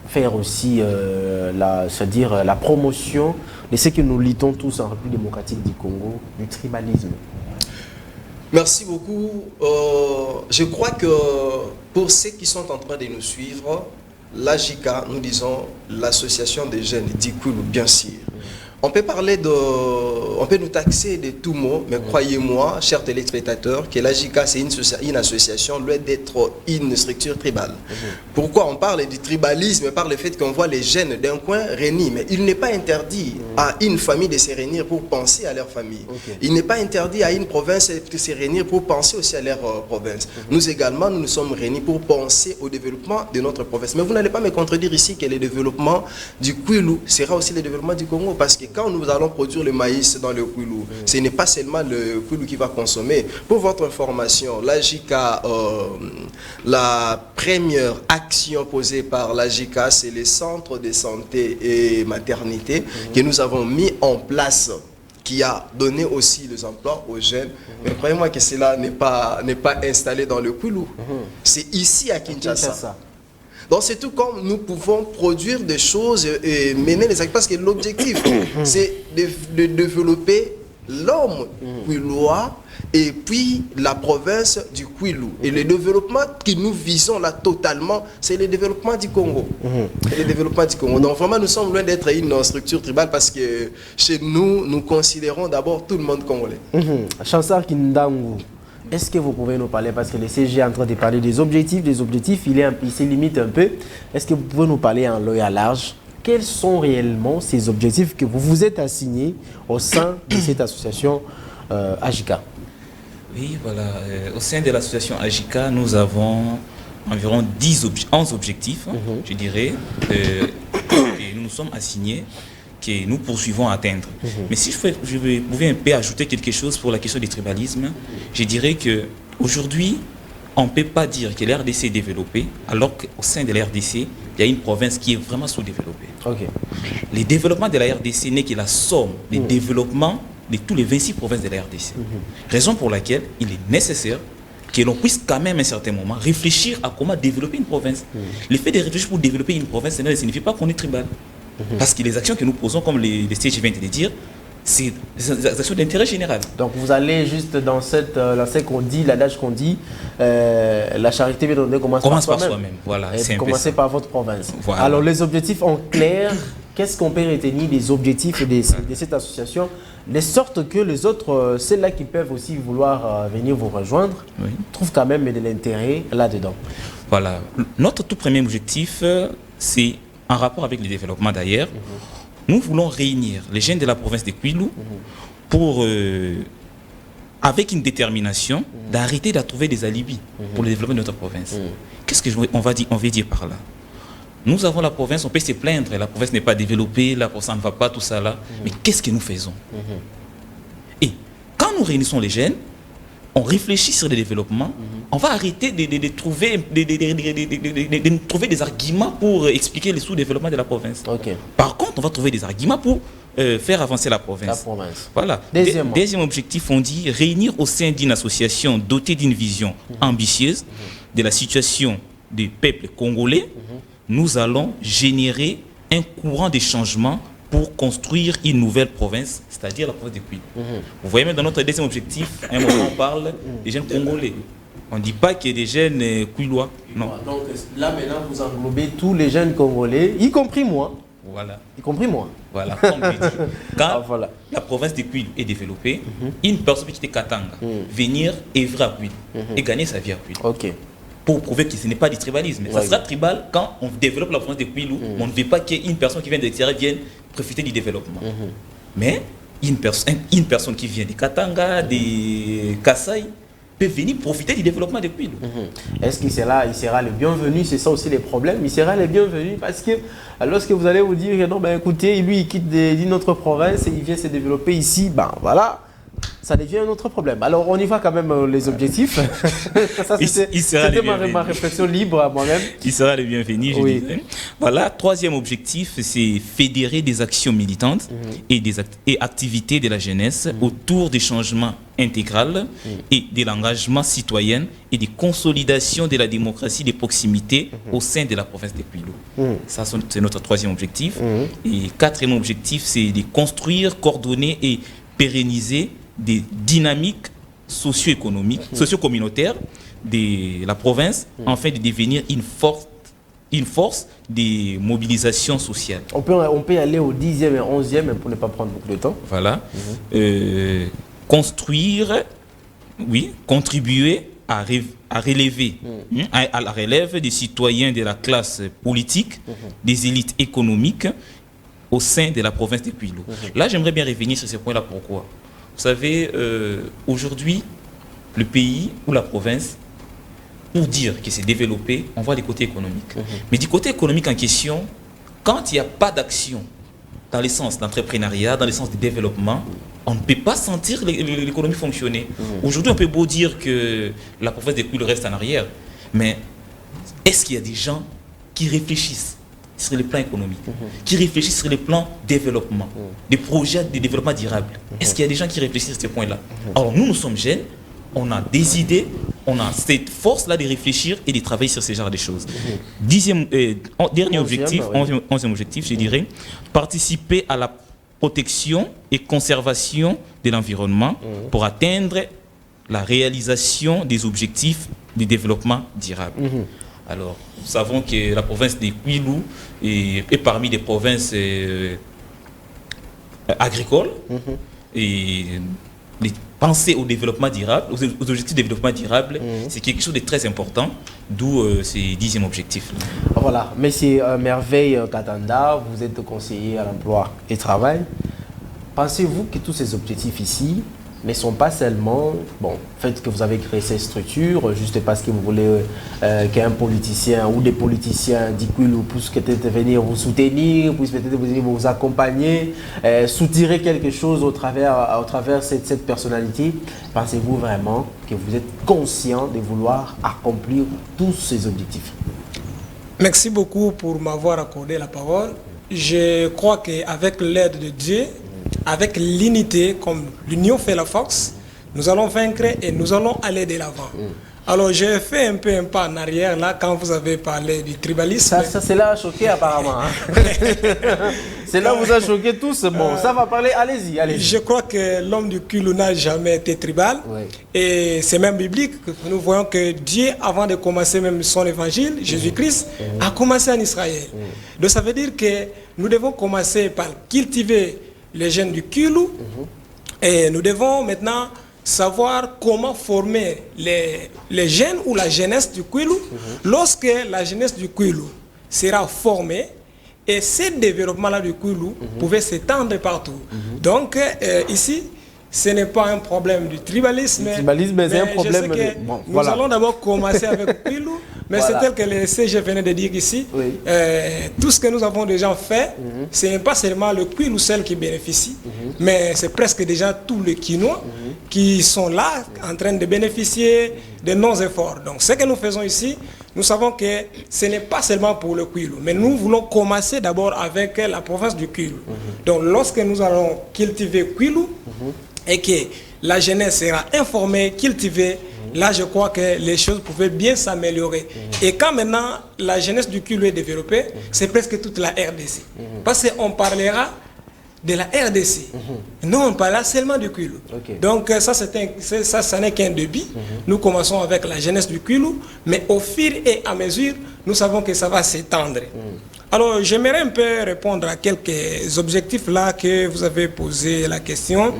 faire aussi la promotion de ce que nous luttons tous en République démocratique du Congo, du tribalisme? Merci beaucoup. Je crois que pour ceux qui sont en train de nous suivre, l'AJICA, nous disons l'association des jeunes d'Ikwilou, bien sûr. On peut nous taxer de tout mot, mais croyez-moi, chers téléspectateurs, que l'AJICA, c'est une association loin d'être une structure tribale. Pourquoi on parle du tribalisme par le fait qu'on voit les jeunes d'un coin réunis, mais il n'est pas interdit à une famille de se réunir pour penser à leur famille. Il n'est pas interdit à une province de se réunir pour penser aussi à leur province. Nous également, nous nous sommes réunis pour penser au développement de notre province. Mais vous n'allez pas me contredire ici que le développement du Kwilu sera aussi le développement du Congo, parce que quand nous allons produire le maïs dans le Kwilu, ce n'est pas seulement le Kwilu qui va consommer. Pour votre information, l'AJICA, la première action posée par l'AJICA, c'est les centres de santé et maternité que nous avons mis en place, qui a donné aussi les emplois aux jeunes. Mais croyez-moi que cela n'est pas installé dans le Kwilu. C'est ici à Kinshasa. Donc c'est tout comme nous pouvons produire des choses et mener les actes, parce que l'objectif c'est de développer l'homme kwilois et puis la province du Kwilu. Et le développement que nous visons là totalement, c'est le développement du Congo. Le développement du Congo. Donc vraiment nous sommes loin d'être une structure tribale, parce que chez nous, nous considérons d'abord tout le monde congolais. Chansar Kindangu. Est-ce que vous pouvez nous parler, parce que le CG est en train de parler des objectifs, il se limite un peu. Est-ce que vous pouvez nous parler en long et à large? Quels sont réellement ces objectifs que vous vous êtes assignés au sein de cette association AJICA? Oui, voilà. Au sein de l'association AJICA, nous avons environ 11 objectifs, je dirais, et nous nous sommes assignés, que nous poursuivons à atteindre. Mais si je pouvais un peu ajouter quelque chose pour la question du tribalisme, je dirais qu'aujourd'hui, on ne peut pas dire que l'RDC est développée, alors qu'au sein de l'RDC, il y a une province qui est vraiment sous-développée. Le développement de la RDC n'est que la somme des développements de tous les 26 provinces de la RDC. Raison pour laquelle il est nécessaire que l'on puisse quand même à un certain moment réfléchir à comment développer une province. Le fait de réfléchir pour développer une province, ça ne signifie pas qu'on est tribal. Parce que les actions que nous posons, comme les CG viennent de le dire, c'est des actions d'intérêt général. Donc vous allez juste dans l'adage qu'on dit, la charité bien donnée commence par soi-même. Voilà, c'est commencer par votre province. Voilà. Alors les objectifs en clair, qu'est-ce qu'on peut retenir des objectifs de cette association, de sorte que les autres, celles-là qui peuvent aussi vouloir venir vous rejoindre, trouvent quand même de l'intérêt là-dedans. Voilà. Notre tout premier objectif, c'est en rapport avec le développement d'ailleurs. Nous voulons réunir les jeunes de la province de Kwilu pour, avec une détermination, d'arrêter de trouver des alibis pour le développement de notre province. Qu'est-ce qu'on va dire par là? Nous avons la province, on peut se plaindre, la province n'est pas développée, la province ne va pas, tout ça là. Mais qu'est-ce que nous faisons? Et quand nous réunissons les jeunes, on réfléchit sur le développement, on va arrêter de trouver des arguments pour expliquer le sous-développement de la province. Par contre, on va trouver des arguments pour faire avancer la province. Voilà. Deuxième objectif, on dit réunir au sein d'une association dotée d'une vision ambitieuse de la situation des peuples congolais. Nous allons générer un courant de changement pour construire une nouvelle province, c'est-à-dire la province de Kwilu. Vous voyez même dans notre deuxième objectif, à un moment on parle des jeunes congolais. On ne dit pas qu'il y a des jeunes Kwilois. Non. Donc là maintenant vous englobez tous les jeunes congolais, y compris moi. Voilà. Y compris moi. Voilà. Comme je dis, quand la province de Kwilu est développée, une personne qui était Katanga, venir œuvrer à Kwilu et gagner sa vie à Kwilu. Pour prouver que ce n'est pas du tribalisme. Ça sera tribal quand on développe la province de Kwilu. On ne veut pas qu'une personne qui vient de l'extérieur vienne profiter du développement. Mais une personne qui vient de Katanga, de Kasaï, peut venir profiter du développement de Kwilu. Est-ce qu'il sera le bienvenu? C'est ça aussi les problèmes. Il sera le bienvenu parce que lorsque vous allez vous dire non, ben écoutez, lui il quitte d'une autre province et il vient se développer ici, ben voilà. Ça devient un autre problème. Alors, on y va quand même les objectifs. C'était ma réflexion libre à moi-même. Il sera le bienvenu, je dirais. Voilà, troisième objectif, c'est fédérer des actions militantes et activités de la jeunesse autour des changements intégral et de l'engagement citoyen et de consolidation de la démocratie de proximité au sein de la province de Kwilu. Ça, c'est notre troisième objectif. Et quatrième objectif, c'est de construire, coordonner et pérenniser des dynamiques socio-économiques, socio-communautaires de la province, afin de devenir une force de mobilisation sociale. On peut aller au 10e et 11e pour ne pas prendre beaucoup de temps. Voilà. Construire, contribuer à relever, à la relève des citoyens de la classe politique, des élites économiques au sein de la province de Kwilu. Là, j'aimerais bien revenir sur ce point-là. Pourquoi? Vous savez, aujourd'hui, le pays ou la province, pour dire que c'est développé, on voit les côtés économiques. Mais du côté économique en question, quand il n'y a pas d'action dans le sens d'entrepreneuriat, dans le sens de développement, on ne peut pas sentir l'économie fonctionner. Aujourd'hui, on peut beau dire que la province de Kwilu reste en arrière, mais est-ce qu'il y a des gens qui réfléchissent sur le plan économique, qui réfléchissent sur le plan développement, des projets de développement durable? Est-ce qu'il y a des gens qui réfléchissent sur ces points-là? Alors nous sommes jeunes, on a des idées, on a cette force-là de réfléchir et de travailler sur ce genre de choses. Dernier objectif, 11e objectif, je dirais, participer à la protection et conservation de l'environnement pour atteindre la réalisation des objectifs de développement durable. Alors, nous savons que la province de Kwilu est parmi les provinces agricoles et penser au développement durable, aux objectifs de développement durable, c'est quelque chose de très important, d'où ces 10e objectifs. Voilà, Monsieur Merveille Katanda, vous êtes conseiller à l'emploi et travail. Pensez-vous que tous ces objectifs ici ne sont pas seulement, bon, fait que vous avez créé ces structures juste parce que vous voulez qu'un politicien ou des politiciens d'Ikwilu puissent peut-être venir vous soutenir, puissent peut-être vous accompagner, soutirer quelque chose au travers cette personnalité. Pensez-vous vraiment que vous êtes conscient de vouloir accomplir tous ces objectifs? Merci beaucoup pour m'avoir accordé la parole. Je crois qu'avec l'aide de Dieu, avec l'unité, comme l'union fait la force, nous allons vaincre et nous allons aller de l'avant. Alors j'ai fait un peu un pas en arrière là quand vous avez parlé du tribalisme. Ça c'est là choqué apparemment. C'est là où vous a choqué tous. Bon, ça va parler, allez-y, allez-y. Je crois que l'homme du Kwilu n'a jamais été tribal. Et c'est même biblique. Nous voyons que Dieu, avant de commencer même son évangile, Jésus-Christ, a commencé en Israël. Donc ça veut dire que nous devons commencer par cultiver les jeunes du Kwilu. Et nous devons maintenant savoir comment former les jeunes ou la jeunesse du Kwilu. Lorsque la jeunesse du Kwilu sera formée, et ce développement-là du Kwilu pouvait s'étendre partout. Donc ici, ce n'est pas un problème du tribalisme. Le tribalisme, c'est un problème. Nous allons d'abord commencer avec Kwilu, mais c'est tel que le CG venait de dire ici. Tout ce que nous avons déjà fait, ce n'est pas seulement le Kwilu seul qui bénéficie, mais c'est presque déjà tous les Kinois qui sont là en train de bénéficier de nos efforts. Donc ce que nous faisons ici, nous savons que ce n'est pas seulement pour le Kwilu, mais nous voulons commencer d'abord avec la province du Kwilu. Donc lorsque nous allons cultiver Kwilu et que la jeunesse sera informée, cultivée, là je crois que les choses pouvaient bien s'améliorer. Et quand maintenant la jeunesse du Kwilu est développée, c'est presque toute la RDC. Parce qu'on parlera de la RDC. Non, on parlera seulement du Kwilu. Donc ça n'est qu'un début. Nous commençons avec la jeunesse du Kwilu, mais au fur et à mesure, nous savons que ça va s'étendre. Alors, j'aimerais un peu répondre à quelques objectifs là que vous avez posé la question.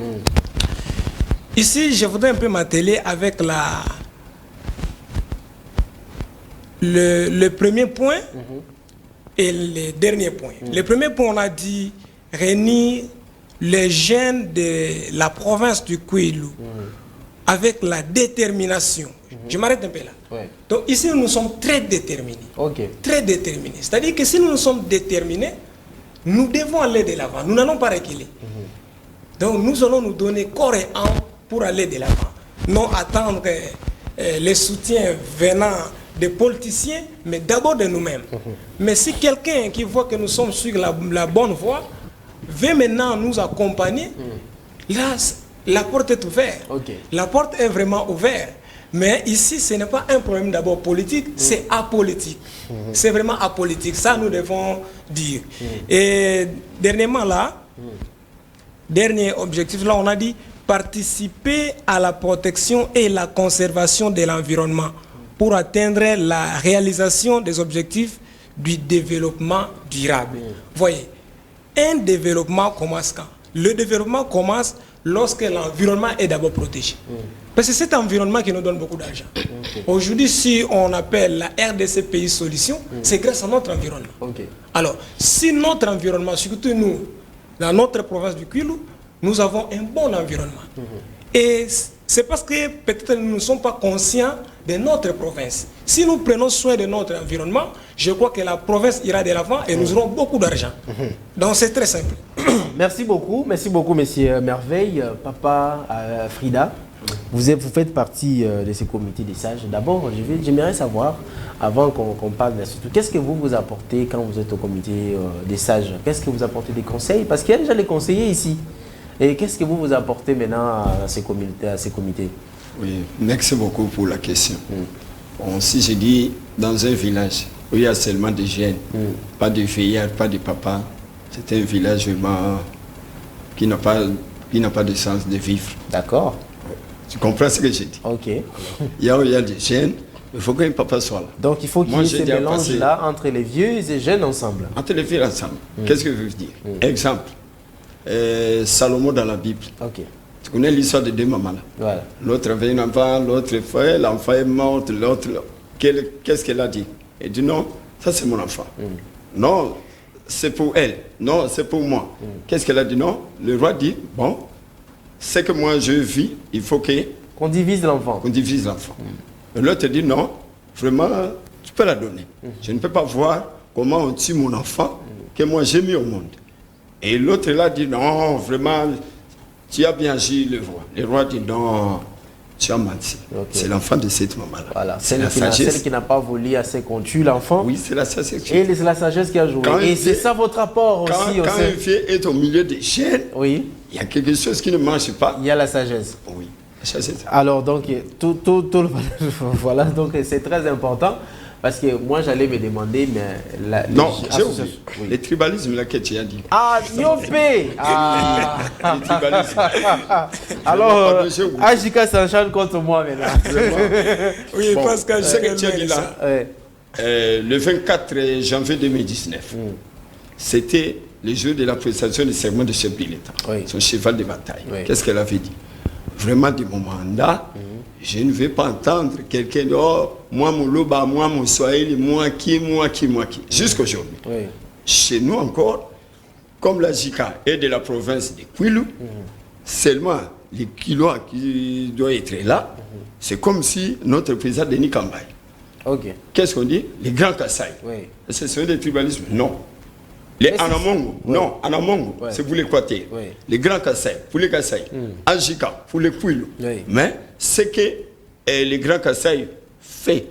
Ici, je voudrais un peu m'atteler avec le premier point et le dernier point. Le premier point, on a dit réunir les jeunes de la province du Kwilu avec la détermination. Je m'arrête un peu là. Donc ici, nous sommes très déterminés. Très déterminés. C'est-à-dire que si nous sommes déterminés, nous devons aller de l'avant. Nous n'allons pas reculer. Donc nous allons nous donner corps et âme pour aller de l'avant. Non attendre les soutiens venant des politiciens, mais d'abord de nous-mêmes. Mais si quelqu'un qui voit que nous sommes sur la bonne voie, veut maintenant nous accompagner, là, la porte est ouverte. La porte est vraiment ouverte. Mais ici, ce n'est pas un problème d'abord politique, c'est apolitique. C'est vraiment apolitique. Ça, nous devons dire. Et dernièrement, là, dernier objectif, là, on a dit participer à la protection et la conservation de l'environnement pour atteindre la réalisation des objectifs du développement durable. Voyez, un développement commence quand? Le développement commence lorsque l'environnement est d'abord protégé. Parce que c'est cet environnement qui nous donne beaucoup d'argent. Aujourd'hui, si on appelle la RDC Pays Solution, c'est grâce à notre environnement. Alors, si notre environnement, surtout nous, dans notre province du Kwilu, nous avons un bon environnement. Et c'est parce que peut-être nous ne sommes pas conscients de notre province. Si nous prenons soin de notre environnement, je crois que la province ira de l'avant et nous aurons beaucoup d'argent. Donc c'est très simple. Merci beaucoup, monsieur Merveille. Papa Frida, vous faites partie de ce comité des sages. D'abord, j'aimerais savoir, avant qu'on parle de surtout, qu'est-ce que vous apportez quand vous êtes au comité des sages? Qu'est-ce que vous apportez des conseils? Parce qu'il y a déjà les conseillers ici. Et qu'est-ce que vous apportez maintenant à ces comités? Oui, merci beaucoup pour la question. Bon, si je dis dans un village où il y a seulement des jeunes, pas de vieillards, pas de papas, c'est un village vraiment qui n'a pas de sens de vivre. D'accord. Tu comprends ce que j'ai dit? Il y a des jeunes, il faut qu'un papa soit là. Donc il faut qu'il y ait ce mélange-là entre les vieux et les jeunes ensemble. Entre les vieux ensemble. Qu'est-ce que je veux dire? Exemple. Salomon dans la Bible. Tu connais l'histoire de deux mamans là. Voilà. L'autre avait un enfant, l'autre frère, l'enfant est mort, l'autre... Qu'est-ce qu'elle a dit? Elle dit non, ça c'est mon enfant. Non, c'est pour elle. Non, c'est pour moi. Qu'est-ce qu'elle a dit? Non, le roi dit, bon, c'est que moi je vis, il faut qu'on divise l'enfant. Qu'on divise l'enfant. L'autre dit non, vraiment, tu peux la donner. Je ne peux pas voir comment on tue mon enfant que moi j'ai mis au monde. Et l'autre là dit non, vraiment, tu as bien agi le roi. Le roi dit non, tu as menti. Okay. C'est l'enfant de cette maman-là. Voilà, celle qui n'a pas volé assez qu'on tue l'enfant. Oui, c'est la sagesse. Et c'est la sagesse qui a joué. Et c'est ça votre rapport aussi. Quand un vieux est au milieu des chaînes, oui, il y a quelque chose qui ne marche pas. Il y a la sagesse. Oui, la sagesse. Alors, donc, voilà, donc c'est très important. Parce que moi, j'allais me demander, mais... non, j'ai oublié. Oui. Le tribalisme, là, que tu as dit. Ah, Niopé. Le tribalisme. Alors, Ajika s'enchaîne contre moi, maintenant. Oui, bon, parce que ce que tu as dit là, le 24 janvier 2019, c'était le jour de la prestation du serment de chef de l'État, son cheval de bataille. Qu'est-ce qu'elle avait dit? Vraiment, de mon mandat, je ne vais pas entendre quelqu'un dire oh, moi mon loba, moi mon swahili, moi qui. Jusqu'à aujourd'hui. Chez nous encore, comme la JICA est de la province de Kwilu, seulement les Kilois qui doivent être là, c'est comme si notre président Denis Kambaye. Qu'est-ce qu'on dit? Les grands Kassai. C'est ce des tribalismes? Non. Les Anamongo, non, Anamongo, c'est pour l'Équateur. Les grands Kassai, pour les Kassai. Ajika, pour les Kwilu. Mais ce que les grands Kassai fait,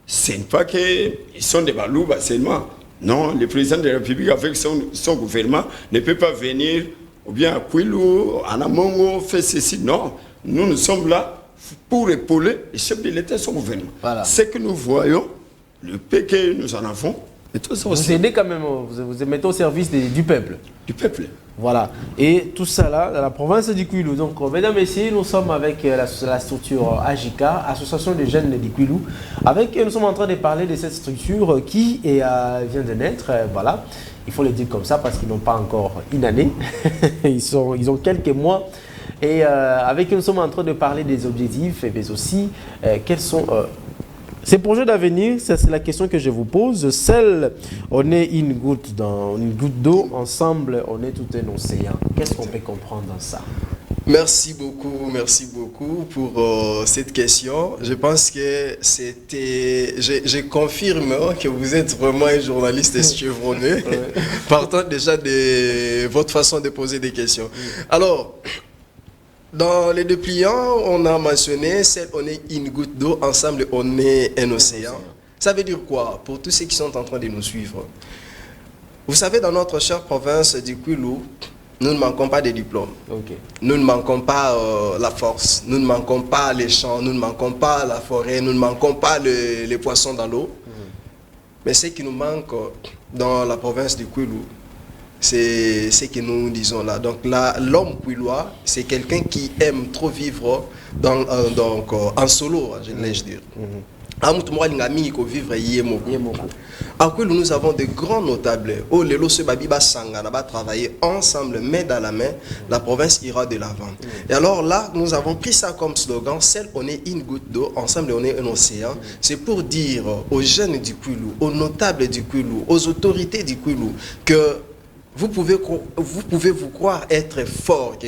ce n'est pas qu'ils sont des Balouba seulement. Non, le président de la République avec son gouvernement ne peut pas venir, ou bien à Kwilu, Anamongo, faire ceci. Non, nous sommes là pour épauler les chefs de l'État et son gouvernement. Voilà. Ce que nous voyons, le paix que nous en avons, vous aidez quand même, vous mettez au service du peuple. Du peuple. Voilà. Et tout ça là, dans la province du Kwilu. Donc, mesdames et messieurs, nous sommes avec la structure AJICA, Association des jeunes du Kwilu. Nous sommes en train de parler de cette structure qui vient de naître. Voilà. Il faut le dire comme ça parce qu'ils n'ont pas encore une année. ils ont quelques mois. Et avec eux, nous sommes en train de parler des objectifs, mais aussi quels sont... ces projets d'avenir, c'est la question que je vous pose. On est une goutte d'eau, ensemble, on est tout un océan. Qu'est-ce qu'on peut comprendre dans ça? Merci beaucoup pour cette question. Je pense que je confirme que vous êtes vraiment un journaliste chevronné, partant déjà de votre façon de poser des questions. Alors, dans les deux pliants, on a mentionné on est une goutte d'eau, ensemble on est un océan. Ça veut dire quoi pour tous ceux qui sont en train de nous suivre? Vous savez, dans notre chère province du Kwilu, nous ne manquons pas de diplômes. Nous ne manquons pas la force, nous ne manquons pas les champs, nous ne manquons pas la forêt, nous ne manquons pas les poissons dans l'eau. Mais ce qui nous manque dans la province du Kwilu, c'est ce que nous disons là. Donc l'homme kwilois, c'est quelqu'un qui aime trop vivre en solo, je vais dire. À Kwilu, nous avons de grands notables. Oh, les Losse Babiba Sangana va travailler ensemble, main dans la main. La province ira de l'avant. Et alors là, nous avons pris ça comme slogan. Seul on est une goutte d'eau, ensemble on est un océan. C'est pour dire aux jeunes du Kwilu, aux notables du Kwilu, aux autorités du Kwilu que vous pouvez vous croire être fort, que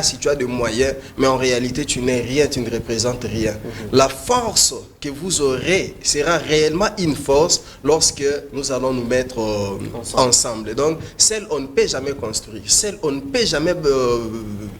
si tu as des moyens, mais en réalité tu n'es rien, tu ne représentes rien. La force que vous aurez sera réellement une force lorsque nous allons nous mettre ensemble. Donc, celle on ne peut jamais construire, celle on ne peut jamais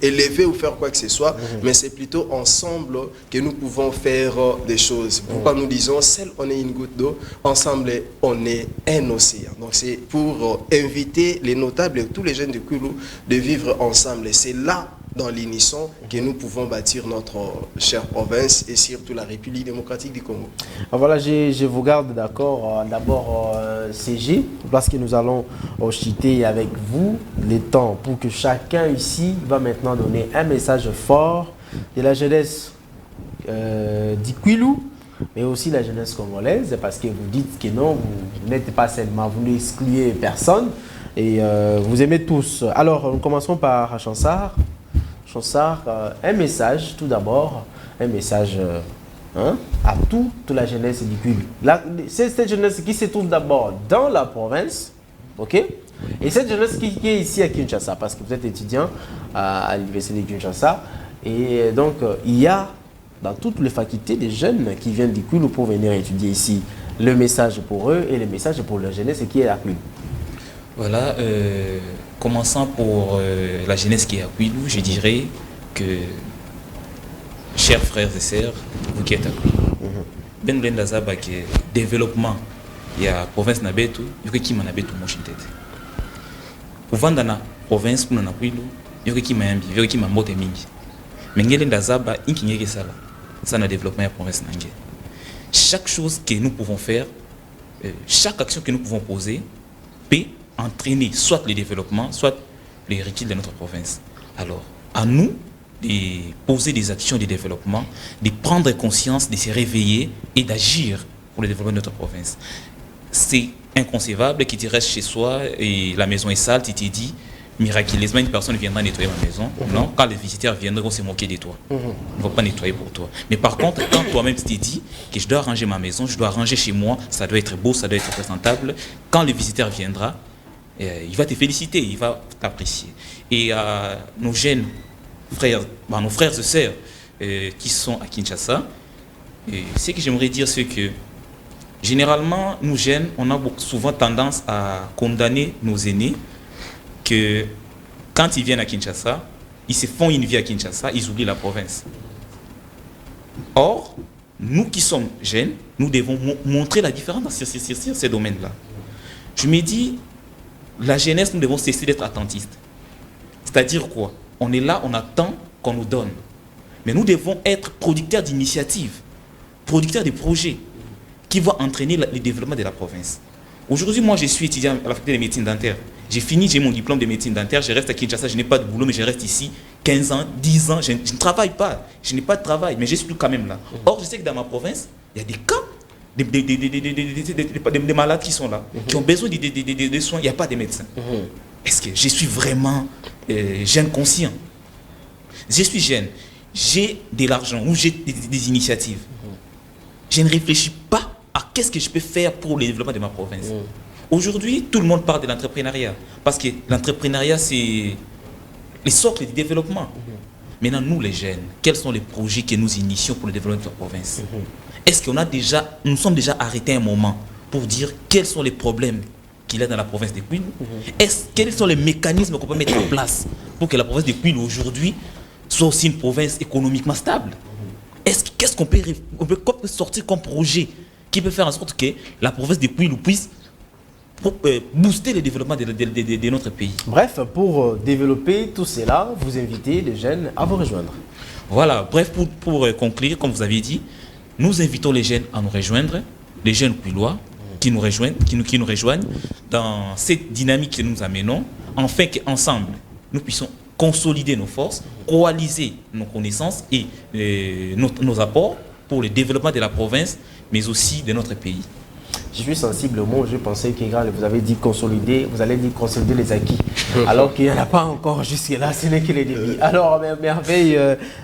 élever ou faire quoi que ce soit, mais c'est plutôt ensemble que nous pouvons faire des choses. Pourquoi nous disons, celle on est une goutte d'eau, ensemble on est un océan. Donc c'est pour inviter les notables et tous les jeunes du Kwilu de vivre ensemble. Et c'est là, dans l'unisson, que nous pouvons bâtir notre chère province et surtout la République démocratique du Congo. Voilà, je vous garde d'accord. D'abord, CG, parce que nous allons chiter avec vous les temps pour que chacun ici va maintenant donner un message fort de la jeunesse du Kwilu, mais aussi la jeunesse congolaise, parce que vous dites que non, vous n'êtes pas seulement, vous n'excluez personne et vous aimez tous. Alors, nous commençons par Chansard. Chaussard, un message, tout d'abord, un message à toute la jeunesse du Kwilu. C'est cette jeunesse qui se trouve d'abord dans la province, ok? Et cette jeunesse qui est ici à Kinshasa, parce que vous êtes étudiant à l'université de Kinshasa, et donc il y a dans toutes les facultés des jeunes qui viennent du Kwilu pour venir étudier ici. Le message pour eux et le message pour la jeunesse qui est à Kwilu. Voilà, commençant pour la jeunesse qui est à Kwilu, je dirais que, chers frères et sœurs, vous qui êtes à Kwilu, ben blenda zaba que développement il y a province na betu, il y a qui m'a betu mochintete. Pour vendre na province pour na Kwilu, il y a qui m'a ambi, il y a qui m'a moté mingi. Mais ngeli zaba inkinyeke sala, ça na développement ya province nange. Chaque chose que nous pouvons faire, chaque action que nous pouvons poser peut entraîner soit le développement, soit les recul de notre province. Alors, à nous de poser des actions de développement, de prendre conscience, de se réveiller et d'agir pour le développement de notre province. C'est inconcevable que tu restes chez soi et la maison est sale, tu t'es dit, miraculeusement, une personne viendra nettoyer ma maison. Non, quand les visiteurs viendront, ils vont se moquer de toi. Ils ne vont pas nettoyer pour toi. Mais par contre, quand toi-même tu t'es dit que je dois ranger ma maison, je dois ranger chez moi, ça doit être beau, ça doit être présentable, quand le visiteur viendra, il va te féliciter, il va t'apprécier. Et nos jeunes frères, nos frères et sœurs qui sont à Kinshasa, ce que j'aimerais dire, c'est que généralement, nous jeunes, on a souvent tendance à condamner nos aînés que quand ils viennent à Kinshasa, ils se font une vie à Kinshasa, ils oublient la province. Or, nous qui sommes jeunes, nous devons montrer la différence sur ces domaines-là. Je me dis, la jeunesse, nous devons cesser d'être attentistes. C'est-à-dire quoi? On est là, on attend qu'on nous donne. Mais nous devons être producteurs d'initiatives, producteurs de projets qui vont entraîner le développement de la province. Aujourd'hui, moi, je suis étudiant à la faculté de médecine dentaire. J'ai fini, j'ai mon diplôme de médecine dentaire, je reste à Kinshasa, je n'ai pas de boulot, mais je reste ici 15 ans, 10 ans, je ne travaille pas, je n'ai pas de travail, mais je suis quand même là. Or, je sais que dans ma province, il y a des cas, des malades qui sont là, qui ont besoin de soins, il n'y a pas de médecins. Est-ce que je suis vraiment jeune conscient? Je suis jeune, j'ai de l'argent ou j'ai des initiatives. Je ne réfléchis pas à qu'est-ce que je peux faire pour le développement de ma province. Aujourd'hui, tout le monde parle de l'entrepreneuriat, parce que l'entrepreneuriat, c'est le socle du développement. Maintenant, nous les jeunes, quels sont les projets que nous initions pour le développement de la province? Est-ce qu'on a déjà, nous sommes déjà arrêtés un moment pour dire quels sont les problèmes qu'il y a dans la province de Kwilu? Quels sont les mécanismes qu'on peut mettre en place pour que la province de Kwilu aujourd'hui soit aussi une province économiquement stable? Qu'est-ce qu'on peut sortir comme projet qui peut faire en sorte que la province de Kwilu puisse booster le développement de notre pays? Bref, pour développer tout cela, vous invitez les jeunes à vous rejoindre. Voilà, bref, pour conclure, comme vous avez dit, nous invitons les jeunes à nous rejoindre, les jeunes Kwilois qui nous rejoignent dans cette dynamique que nous amenons, afin qu'ensemble, nous puissions consolider nos forces, coaliser nos connaissances et nos apports pour le développement de la province, mais aussi de notre pays. Je suis sensible au mot, je pensais que vous avez dit consolider, vous allez dire consolider les acquis, alors qu'il n'y en a pas encore jusque-là, ce n'est que les débits. Alors,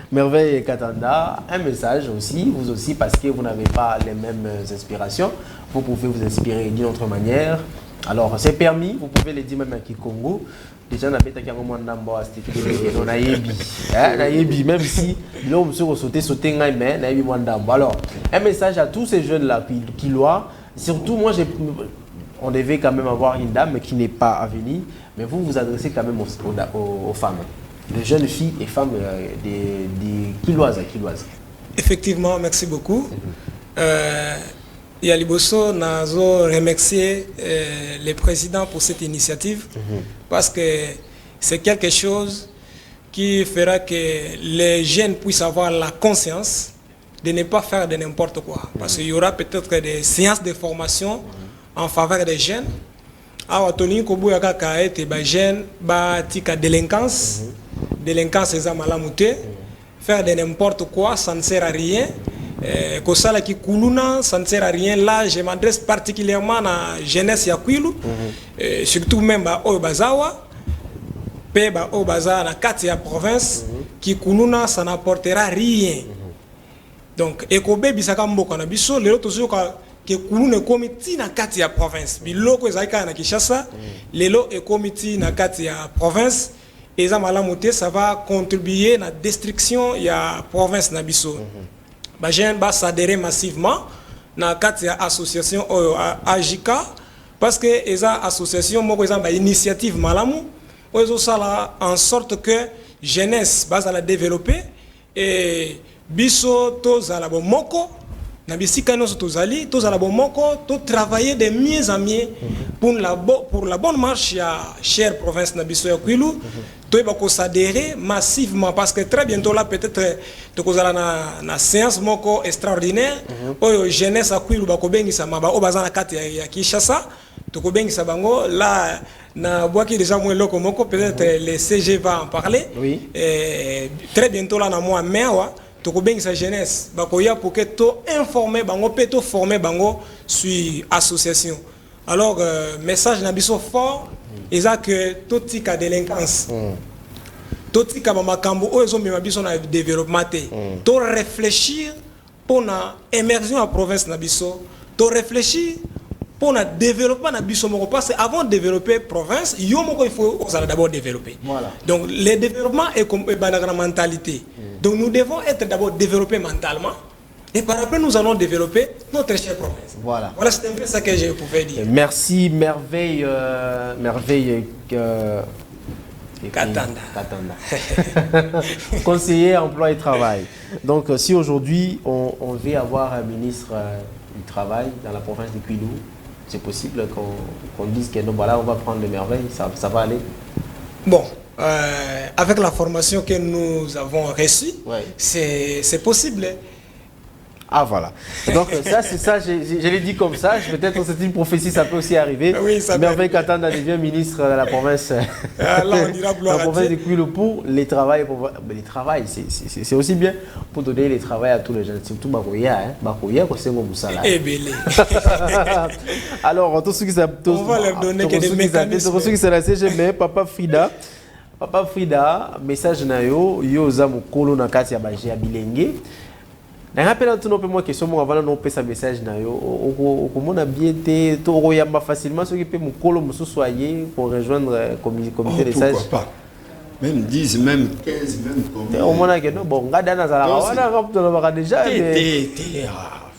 Merveille Katanda, un message aussi, vous aussi, parce que vous n'avez pas les mêmes inspirations, vous pouvez vous inspirer d'une autre manière. Alors, c'est permis, vous pouvez le dire même à Kikongo. Déjà, on a fait un moment d'ambo, on a ébi, même si l'homme se sauter, mais on a d'ambo. Alors, un message à tous ces jeunes-là qui loient. Surtout, moi, on devait quand même avoir une dame qui n'est pas à venir, mais vous vous adressez quand même aux femmes, les jeunes filles et femmes des Kiloises. Effectivement, merci beaucoup. Yaliboso, nous remercier le président pour cette initiative parce que c'est quelque chose qui fera que les jeunes puissent avoir la conscience de ne pas faire de n'importe quoi. Parce qu'il y aura peut-être des séances de formation en faveur des jeunes. Alors, Tony Kobu Yaka été jeune, tika délinquance, c'est malamouté. Faire de n'importe quoi, ça ne sert à rien. Kosala ki kuluna, ça ne sert à rien. Là, je m'adresse particulièrement à la jeunesse ya Kwilu, surtout même à Obazawa, pe ba Obaza na kati ya province. Kikuluna, ça n'apportera rien. Donc, Ekobe bisaka mboka na biso, lelo tozoka ke kuluna komiti na kati ya province. Biloko ezalika na Kinshasa, lelo ekomiti na kati ya province. Eza malamu te, ça va contribuer na destruction ya province na biso. Ba jeune ba s'adhérer massivement na kati ya association AJK parce que eza association moko eza ba initiative malamu ozo sala en sorte que jeunesse base la développer et biso tozala bomoko na bisika nyonso tozali tozala bomoko to travailler de mieux en mieux pour la bonne marche ya chère province na biso ya Kwilu toyeba ko s'adhérer massivement parce que très bientôt là peut-être tokozala na séance moko extraordinaire oyo jeunesse à Kwilu bakobengisa maba o bazana kati ya Kinshasa tokobengisa bango là na boaki déjà moins loko moko peut-être le CG va en parler très bientôt là na mois mai wa tokobengisa jeunesse bakoya pour que to informer bango pe to former bango sur association. Alors message na biso fort eza que totika délinquance totika makambo oyo mema biso na développement te to réfléchir pour na émersion à province na biso to réfléchir pour na développement na biso moko parce que avant de développer province yo moko il faut d'abord développer. Voilà. Donc le développement est comme la mentalité. Donc nous devons être d'abord développés mentalement et par après nous allons développer notre chère province. Voilà. Voilà, c'est un peu ça que je pouvais dire. Merci, merveille Katanda. Conseiller emploi et travail. Donc si aujourd'hui on veut avoir un ministre du travail dans la province de Kwilu, c'est possible qu'on dise que non, voilà, on va prendre le merveille, ça va aller. Bon, avec la formation que nous avons reçue, c'est possible. Ah voilà. Donc ça, c'est ça, je l'ai dit comme ça, peut-être que c'est une prophétie, ça peut aussi arriver. Oui, ça Merveille Katanda devient ministre de la province, la province de Kwilu pour les travails. Les travails, c'est aussi bien pour donner les travails à tous les gens, surtout Bakoya, Bakoya, c'est mon Moussala. Alors, tous ceux qui savent, on va leur donner des mécanismes. Tous ceux qui sont là, c'est Papa Frida. Papa Frida, message na yo za mukolo na kati ya baje ya bilenge. Na rappelle tout non moi question moi avant non pesa message na yo okomona bien te to royamba facilement ceux qui peut mukolo musu soyer pour rejoindre comité des sages. Pourquoi pas? Même 10, même 15, même combien. Au moins que non bon ngada na zala wana rapto na baka déjà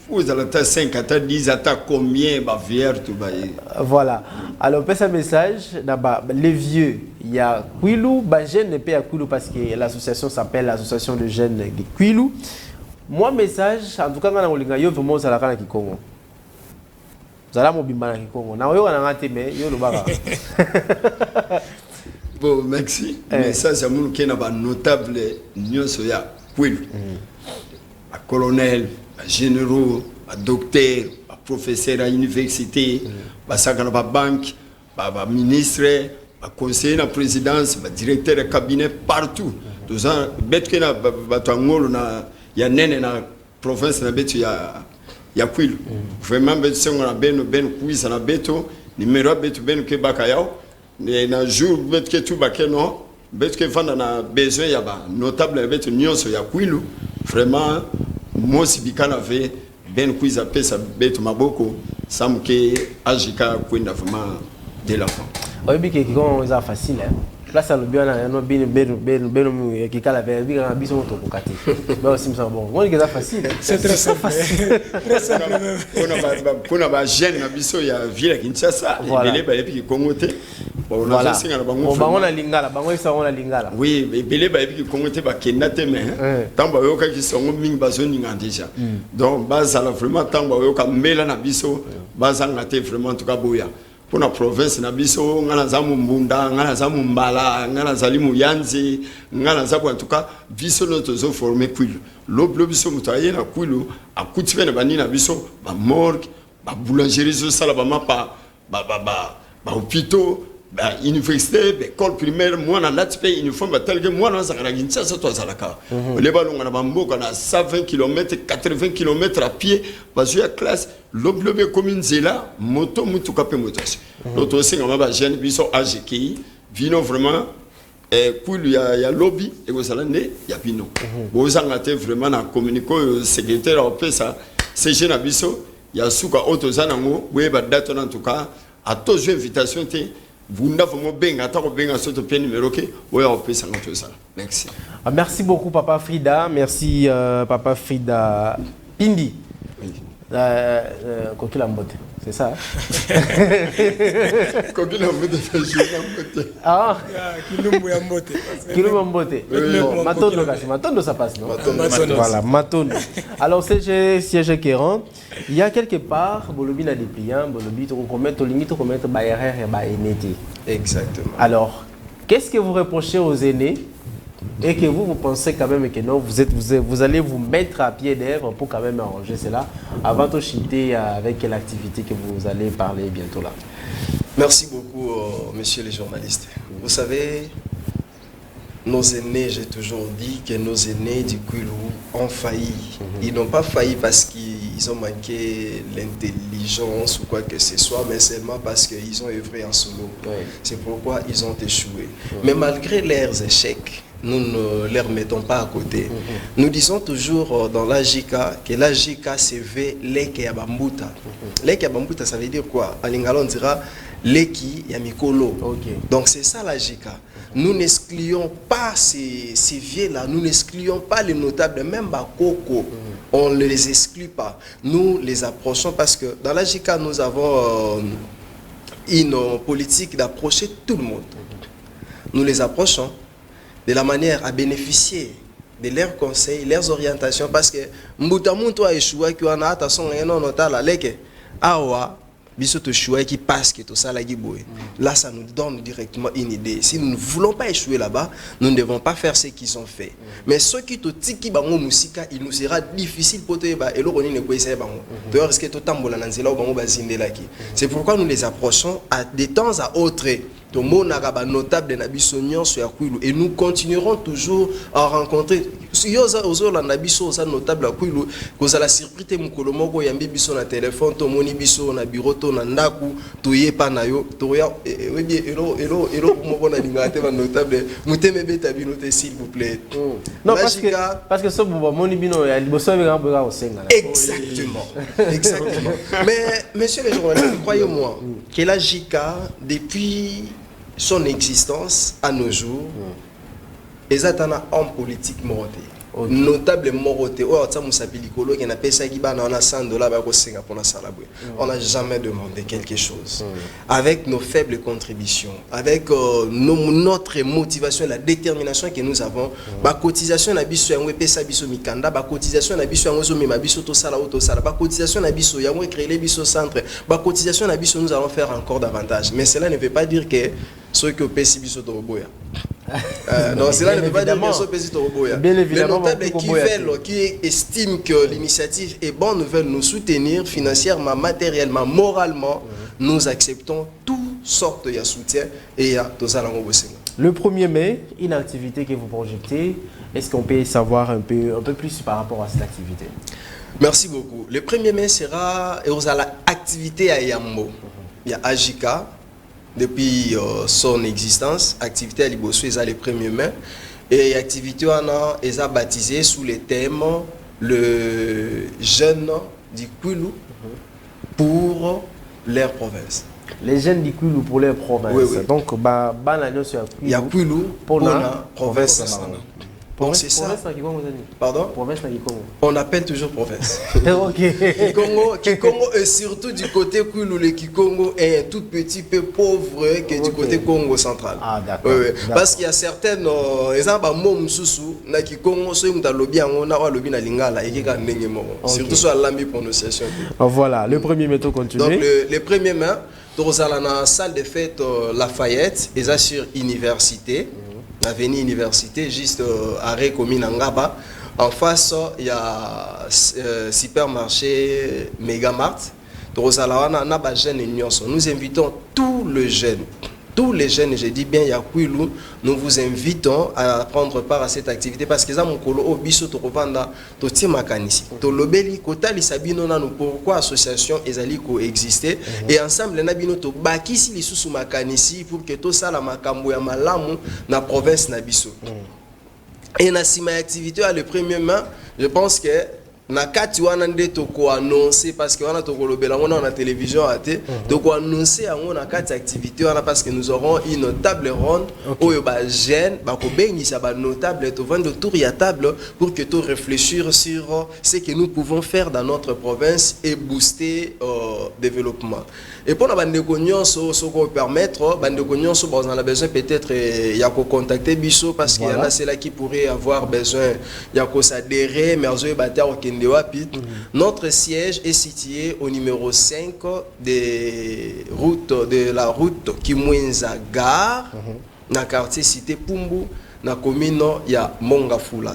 vous allez 5 à 10 à combien ba vier tout ba. Voilà. Alors pesa message d'abord les vieux il y a Kwilu ba jeune pe à Kwilu parce que l'association s'appelle l'association de jeunes de Kwilu. Moi message en tout cas ngana olinga yo vraiment ça la kana kikongo. Zala mobimba na kikongo. Na yo kana ngate mais yo lobaka. Bon merci. Message à mon qui na ba notable nyonso ya Kwilu. A colonel, a généraux, a docteur, a professeur à université, ba sakana ba banque, ba ministre, ba conseiller na présidence, ba directeur de cabinet partout. Tout ça bet que na ba tangolo na ya nene na province na betu ya Kwilu. Vraiment betu sengo na ben kuisa na betu numéro betu ben ke baka yao na jour betu ke tu bakeno betu ke vanda na besoin ya ba notable betu nyonso ya Kwilu. Vraiment moi si bikana ve ben kuisa pesa betu maboko samke ajika kwenda vraiment de l'enfant. Oyebi ke kiko eza facile hein. Là ça le bien là no bien qui cala vers bien biso moto kokati mais aussi ça bon on est facile c'est très simple très simple on a ba jeune na biso ya ville Kinshasa belé ba epi Congo te bon on a singa na bango bango na lingala bango isa on a lingala oui belé ba epi Congo te ba kenda te mais tamba yo ka ki songo mingi bazoni nga déjà donc baza vraiment tamba yo ka mela na biso baza ngate vraiment en tout cas boya pour la province na biso ngana za mumbunda ngana za mumbala ngana za limuyanzi ngana za en tout cas biso notre zo formé Kwilu l'oblo biso mutaye na Kwilu akutibe na bani na biso ba morgue ba boulangerie zo sala ba mapa ba hôpitaux ba université ba école primaire moi na latpe uniforme tel que moi na zakana Kinshasa to zalaka le balonga na bamboka na 120 km 80 km à pied parce que classe l'oblo commune zela moto mutuka pe moto l'autre aussi on va jeune biso AGK vino vraiment Kwilu ya lobby et vous allez il y a bino vous en avez vraiment na communiquer au secrétaire au pesa c'est jeune abisso il y a souka auto zanango oui ba date en tout cas à tous invitation te vous n'avez benga ta ko benga soto pe numéro ke oui au pesa tout ça merci. Merci beaucoup Papa Frida, merci Papa Frida Pindi. Kokila Mbote, c'est ça? Kokila Mbote, ah, Kilumbu Mbote. Kilumbu Mbote. Matondo kasi, Matondo ça passe, non? Matondo. Voilà, Matondo. Alors siège Kéran, il y a quelque part, Bolobi n'a dépliant, Bolobi on commet au limite on commet Bayer et Bayeneti. Exactement. Alors, qu'est-ce que vous reprochez aux aînés? Et que vous pensez quand même que non, vous allez vous mettre à pied d'œuvre pour quand même arranger cela avant de chuter avec l'activité que vous allez parler bientôt là. Merci beaucoup, messieurs les journalistes. Vous savez, nos aînés, j'ai toujours dit que nos aînés du Kwilu ont failli. Ils n'ont pas failli parce qu'ils ont manqué l'intelligence ou quoi que ce soit, mais seulement parce qu'ils ont œuvré en solo. Oui. C'est pourquoi ils ont échoué. Mais malgré leurs échecs, nous ne les remettons pas à côté. Nous disons toujours dans la JK que la JK c'est V Leke Yabambuta. Leke Yabambuta, ça veut dire quoi? En lingala, on dira Leki Yamikolo. Okay. Donc c'est ça la JK. Nous n'excluons pas ces vieux-là, nous n'excluons pas les notables, même Bakoko. On ne les exclut pas. Nous les approchons parce que dans la JK, nous avons une politique d'approcher tout le monde. Nous les approchons de la manière à bénéficier de leurs conseils, leurs orientations, parce que Mbutamuntu a échoué, qui en a attention, qui passe que tout ça là ça nous donne directement une idée. Si nous ne voulons pas échouer là-bas, nous ne devons pas faire ce qu'ils ont fait. Mais ceux qui te tiki bango musika, il nous sera difficile pour te ba et le roni ne peut essayer bango. Tu vois risquer tout tambola nanzela ou bango bazinde là qui. C'est pourquoi nous les approchons à des temps à autres. Notable et nous continuerons toujours à rencontrer notable la surprise na téléphone to moni biso na bureau to na ndaku to yepa na yo to ya notable muteme beta bino s'il vous plaît. Non parce que ce moni bino ya liboso nga osenga. Exactement. Exactement. Mais monsieur les journalistes, croyez-moi que la JK depuis son existence à nos jours, les attendants en politique moroté. Notable moroté. On n'a jamais demandé quelque chose. Avec nos faibles contributions, avec notre motivation, la détermination que nous avons, la cotisation na biso yango pesa biso mikanda, la cotisation na biso yango zo mema biso to sala auto sala, la cotisation na biso yango créer biso centre, la cotisation na biso nous allons faire encore davantage. Mais cela ne veut pas dire que ceux qui pesa biso to boya. Non, cela ne veut pas dire que ceux qui to boya. Les notables qui estiment que l'initiative est bonne veulent nous soutenir financièrement, matériellement, moralement. Nous acceptons toutes sortes de soutien et à tous à Le 1er mai, une activité que vous projetez, est-ce qu'on peut savoir un peu plus par rapport à cette activité? Merci beaucoup. Le 1er mai sera l'activité à Yambo. Il y a Ajika, depuis son existence, activité à Liboso, c'est le 1er mai. Et l'activité est baptisée sous le thème le jeune du Kwilu pour leur province. Les jeunes du Kwilu pour leur province. Oui, oui. Donc, il y a Kwilu pour la province. Donc c'est ça. Pardon? On appelle toujours province. Kikongo est surtout du côté Kwilu. Le Kikongo est un tout petit peu pauvre que du côté Congo central. Ah d'accord. Oui, oui. Parce qu'il y a certaines exemples na Kikongo so muta lobi yango na lobi na lingala ekeka ndenge moko. Surtout sur la prononciation. Voilà, le 1er mai to continue. Donc le 1er mai, dans la salle de fête Lafayette, et ça sur université. Avenue Université, juste arrêt commune Ngaba. En face, il y a supermarché Megamart. Nous invitons tous les jeunes tous les jeunes, je dis bien Yakwilu, nous vous invitons à prendre part à cette activité parce que ça mon kolo obiso to kovanda to timakanisi. To lobeli kota lisabino na pourquoi association ezali ko exister et ensemble na bino to bakisi lisusu makanisi pour que tout ça la makambo ya malamu na province na biso. Et na sima activité à le premier main, je pense que na kati wana nde toko annoncer parce que wana toko lobela on a la télévision até toko annoncer yango na kati activité wana parce que nous aurons une table ronde oyo ba jeune ba ko bengisa ba notable to vendre autour ya table pour que tout réfléchir sur ce que nous pouvons faire dans notre province et booster développement. Et pour la bande de nyonso ce qu'on permettre bande de nyonso on a besoin peut-être ya ko contacter biso parce qu'il y en a ceux là qui pourraient avoir besoin ya ko s'adhérer mais ozo bata okende wapi. Notre siège est situé au numéro 5 de la route Kimwenza Gare dans le quartier Cité Pumbu dans la commune ya Mongafula.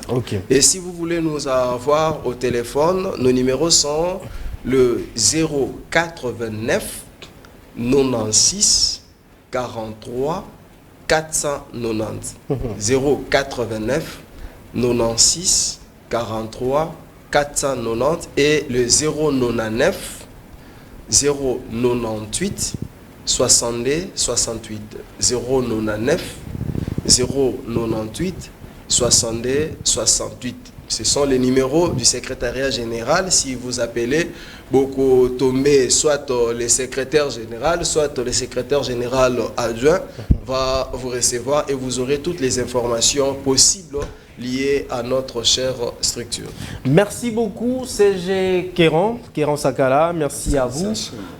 Et si vous voulez nous avoir au téléphone, nos numéros sont le 089 96 43 490 089 96 43 490 et le 099 098 62 68 099 098 62 68. Ce sont les numéros du secrétariat général. Si vous appelez, beaucoup tomber soit le secrétaire général, soit le secrétaire général adjoint va vous recevoir et vous aurez toutes les informations possibles liées à notre chère structure. Merci beaucoup CG Kéran Sakala, merci à vous.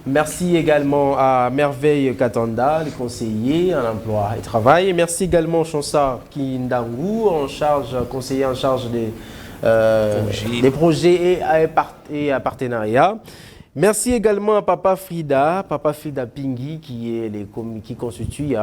Merci également à Merveille Katanda, le conseiller en emploi et travail. Merci également Chansa Kindangu, conseiller en charge des projets et à partenariat. Merci également à Papa Frida Pingui qui constitue,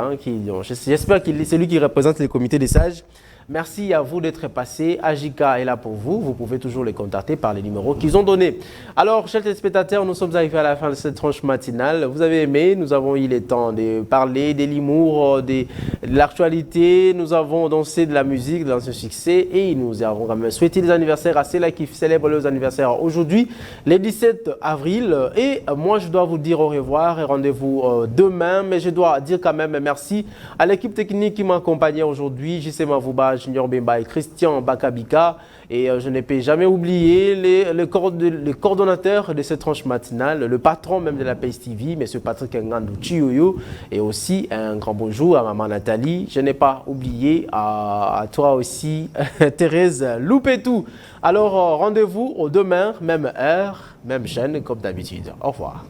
j'espère qu'il est celui qui représente les comités des sages. Merci à vous d'être passé. Ajika est là pour vous. Vous pouvez toujours les contacter par les numéros qu'ils ont donnés. Alors, chers téléspectateurs, nous sommes arrivés à la fin de cette tranche matinale. Vous avez aimé, nous avons eu le temps de parler de l'humour, de l'actualité. Nous avons dansé de la musique, de l'ancien succès. Et nous avons quand même souhaité les anniversaires à ceux-là qui célèbrent leurs anniversaires aujourd'hui, le 17 avril. Et moi, je dois vous dire au revoir et rendez-vous demain. Mais je dois dire quand même merci à l'équipe technique qui m'a accompagné aujourd'hui. JC Mavouba, Junior Bemba et Christian Bakabika. Et je ne peux jamais oublier le coordonnateur de cette tranche matinale, le patron même de la PACE TV, M. Patrick Ngandou Chioyo. Et aussi un grand bonjour à Maman Nathalie. Je n'ai pas oublié à toi aussi, Thérèse Loupetou. Alors rendez-vous au demain, même heure, même chaîne comme d'habitude. Au revoir.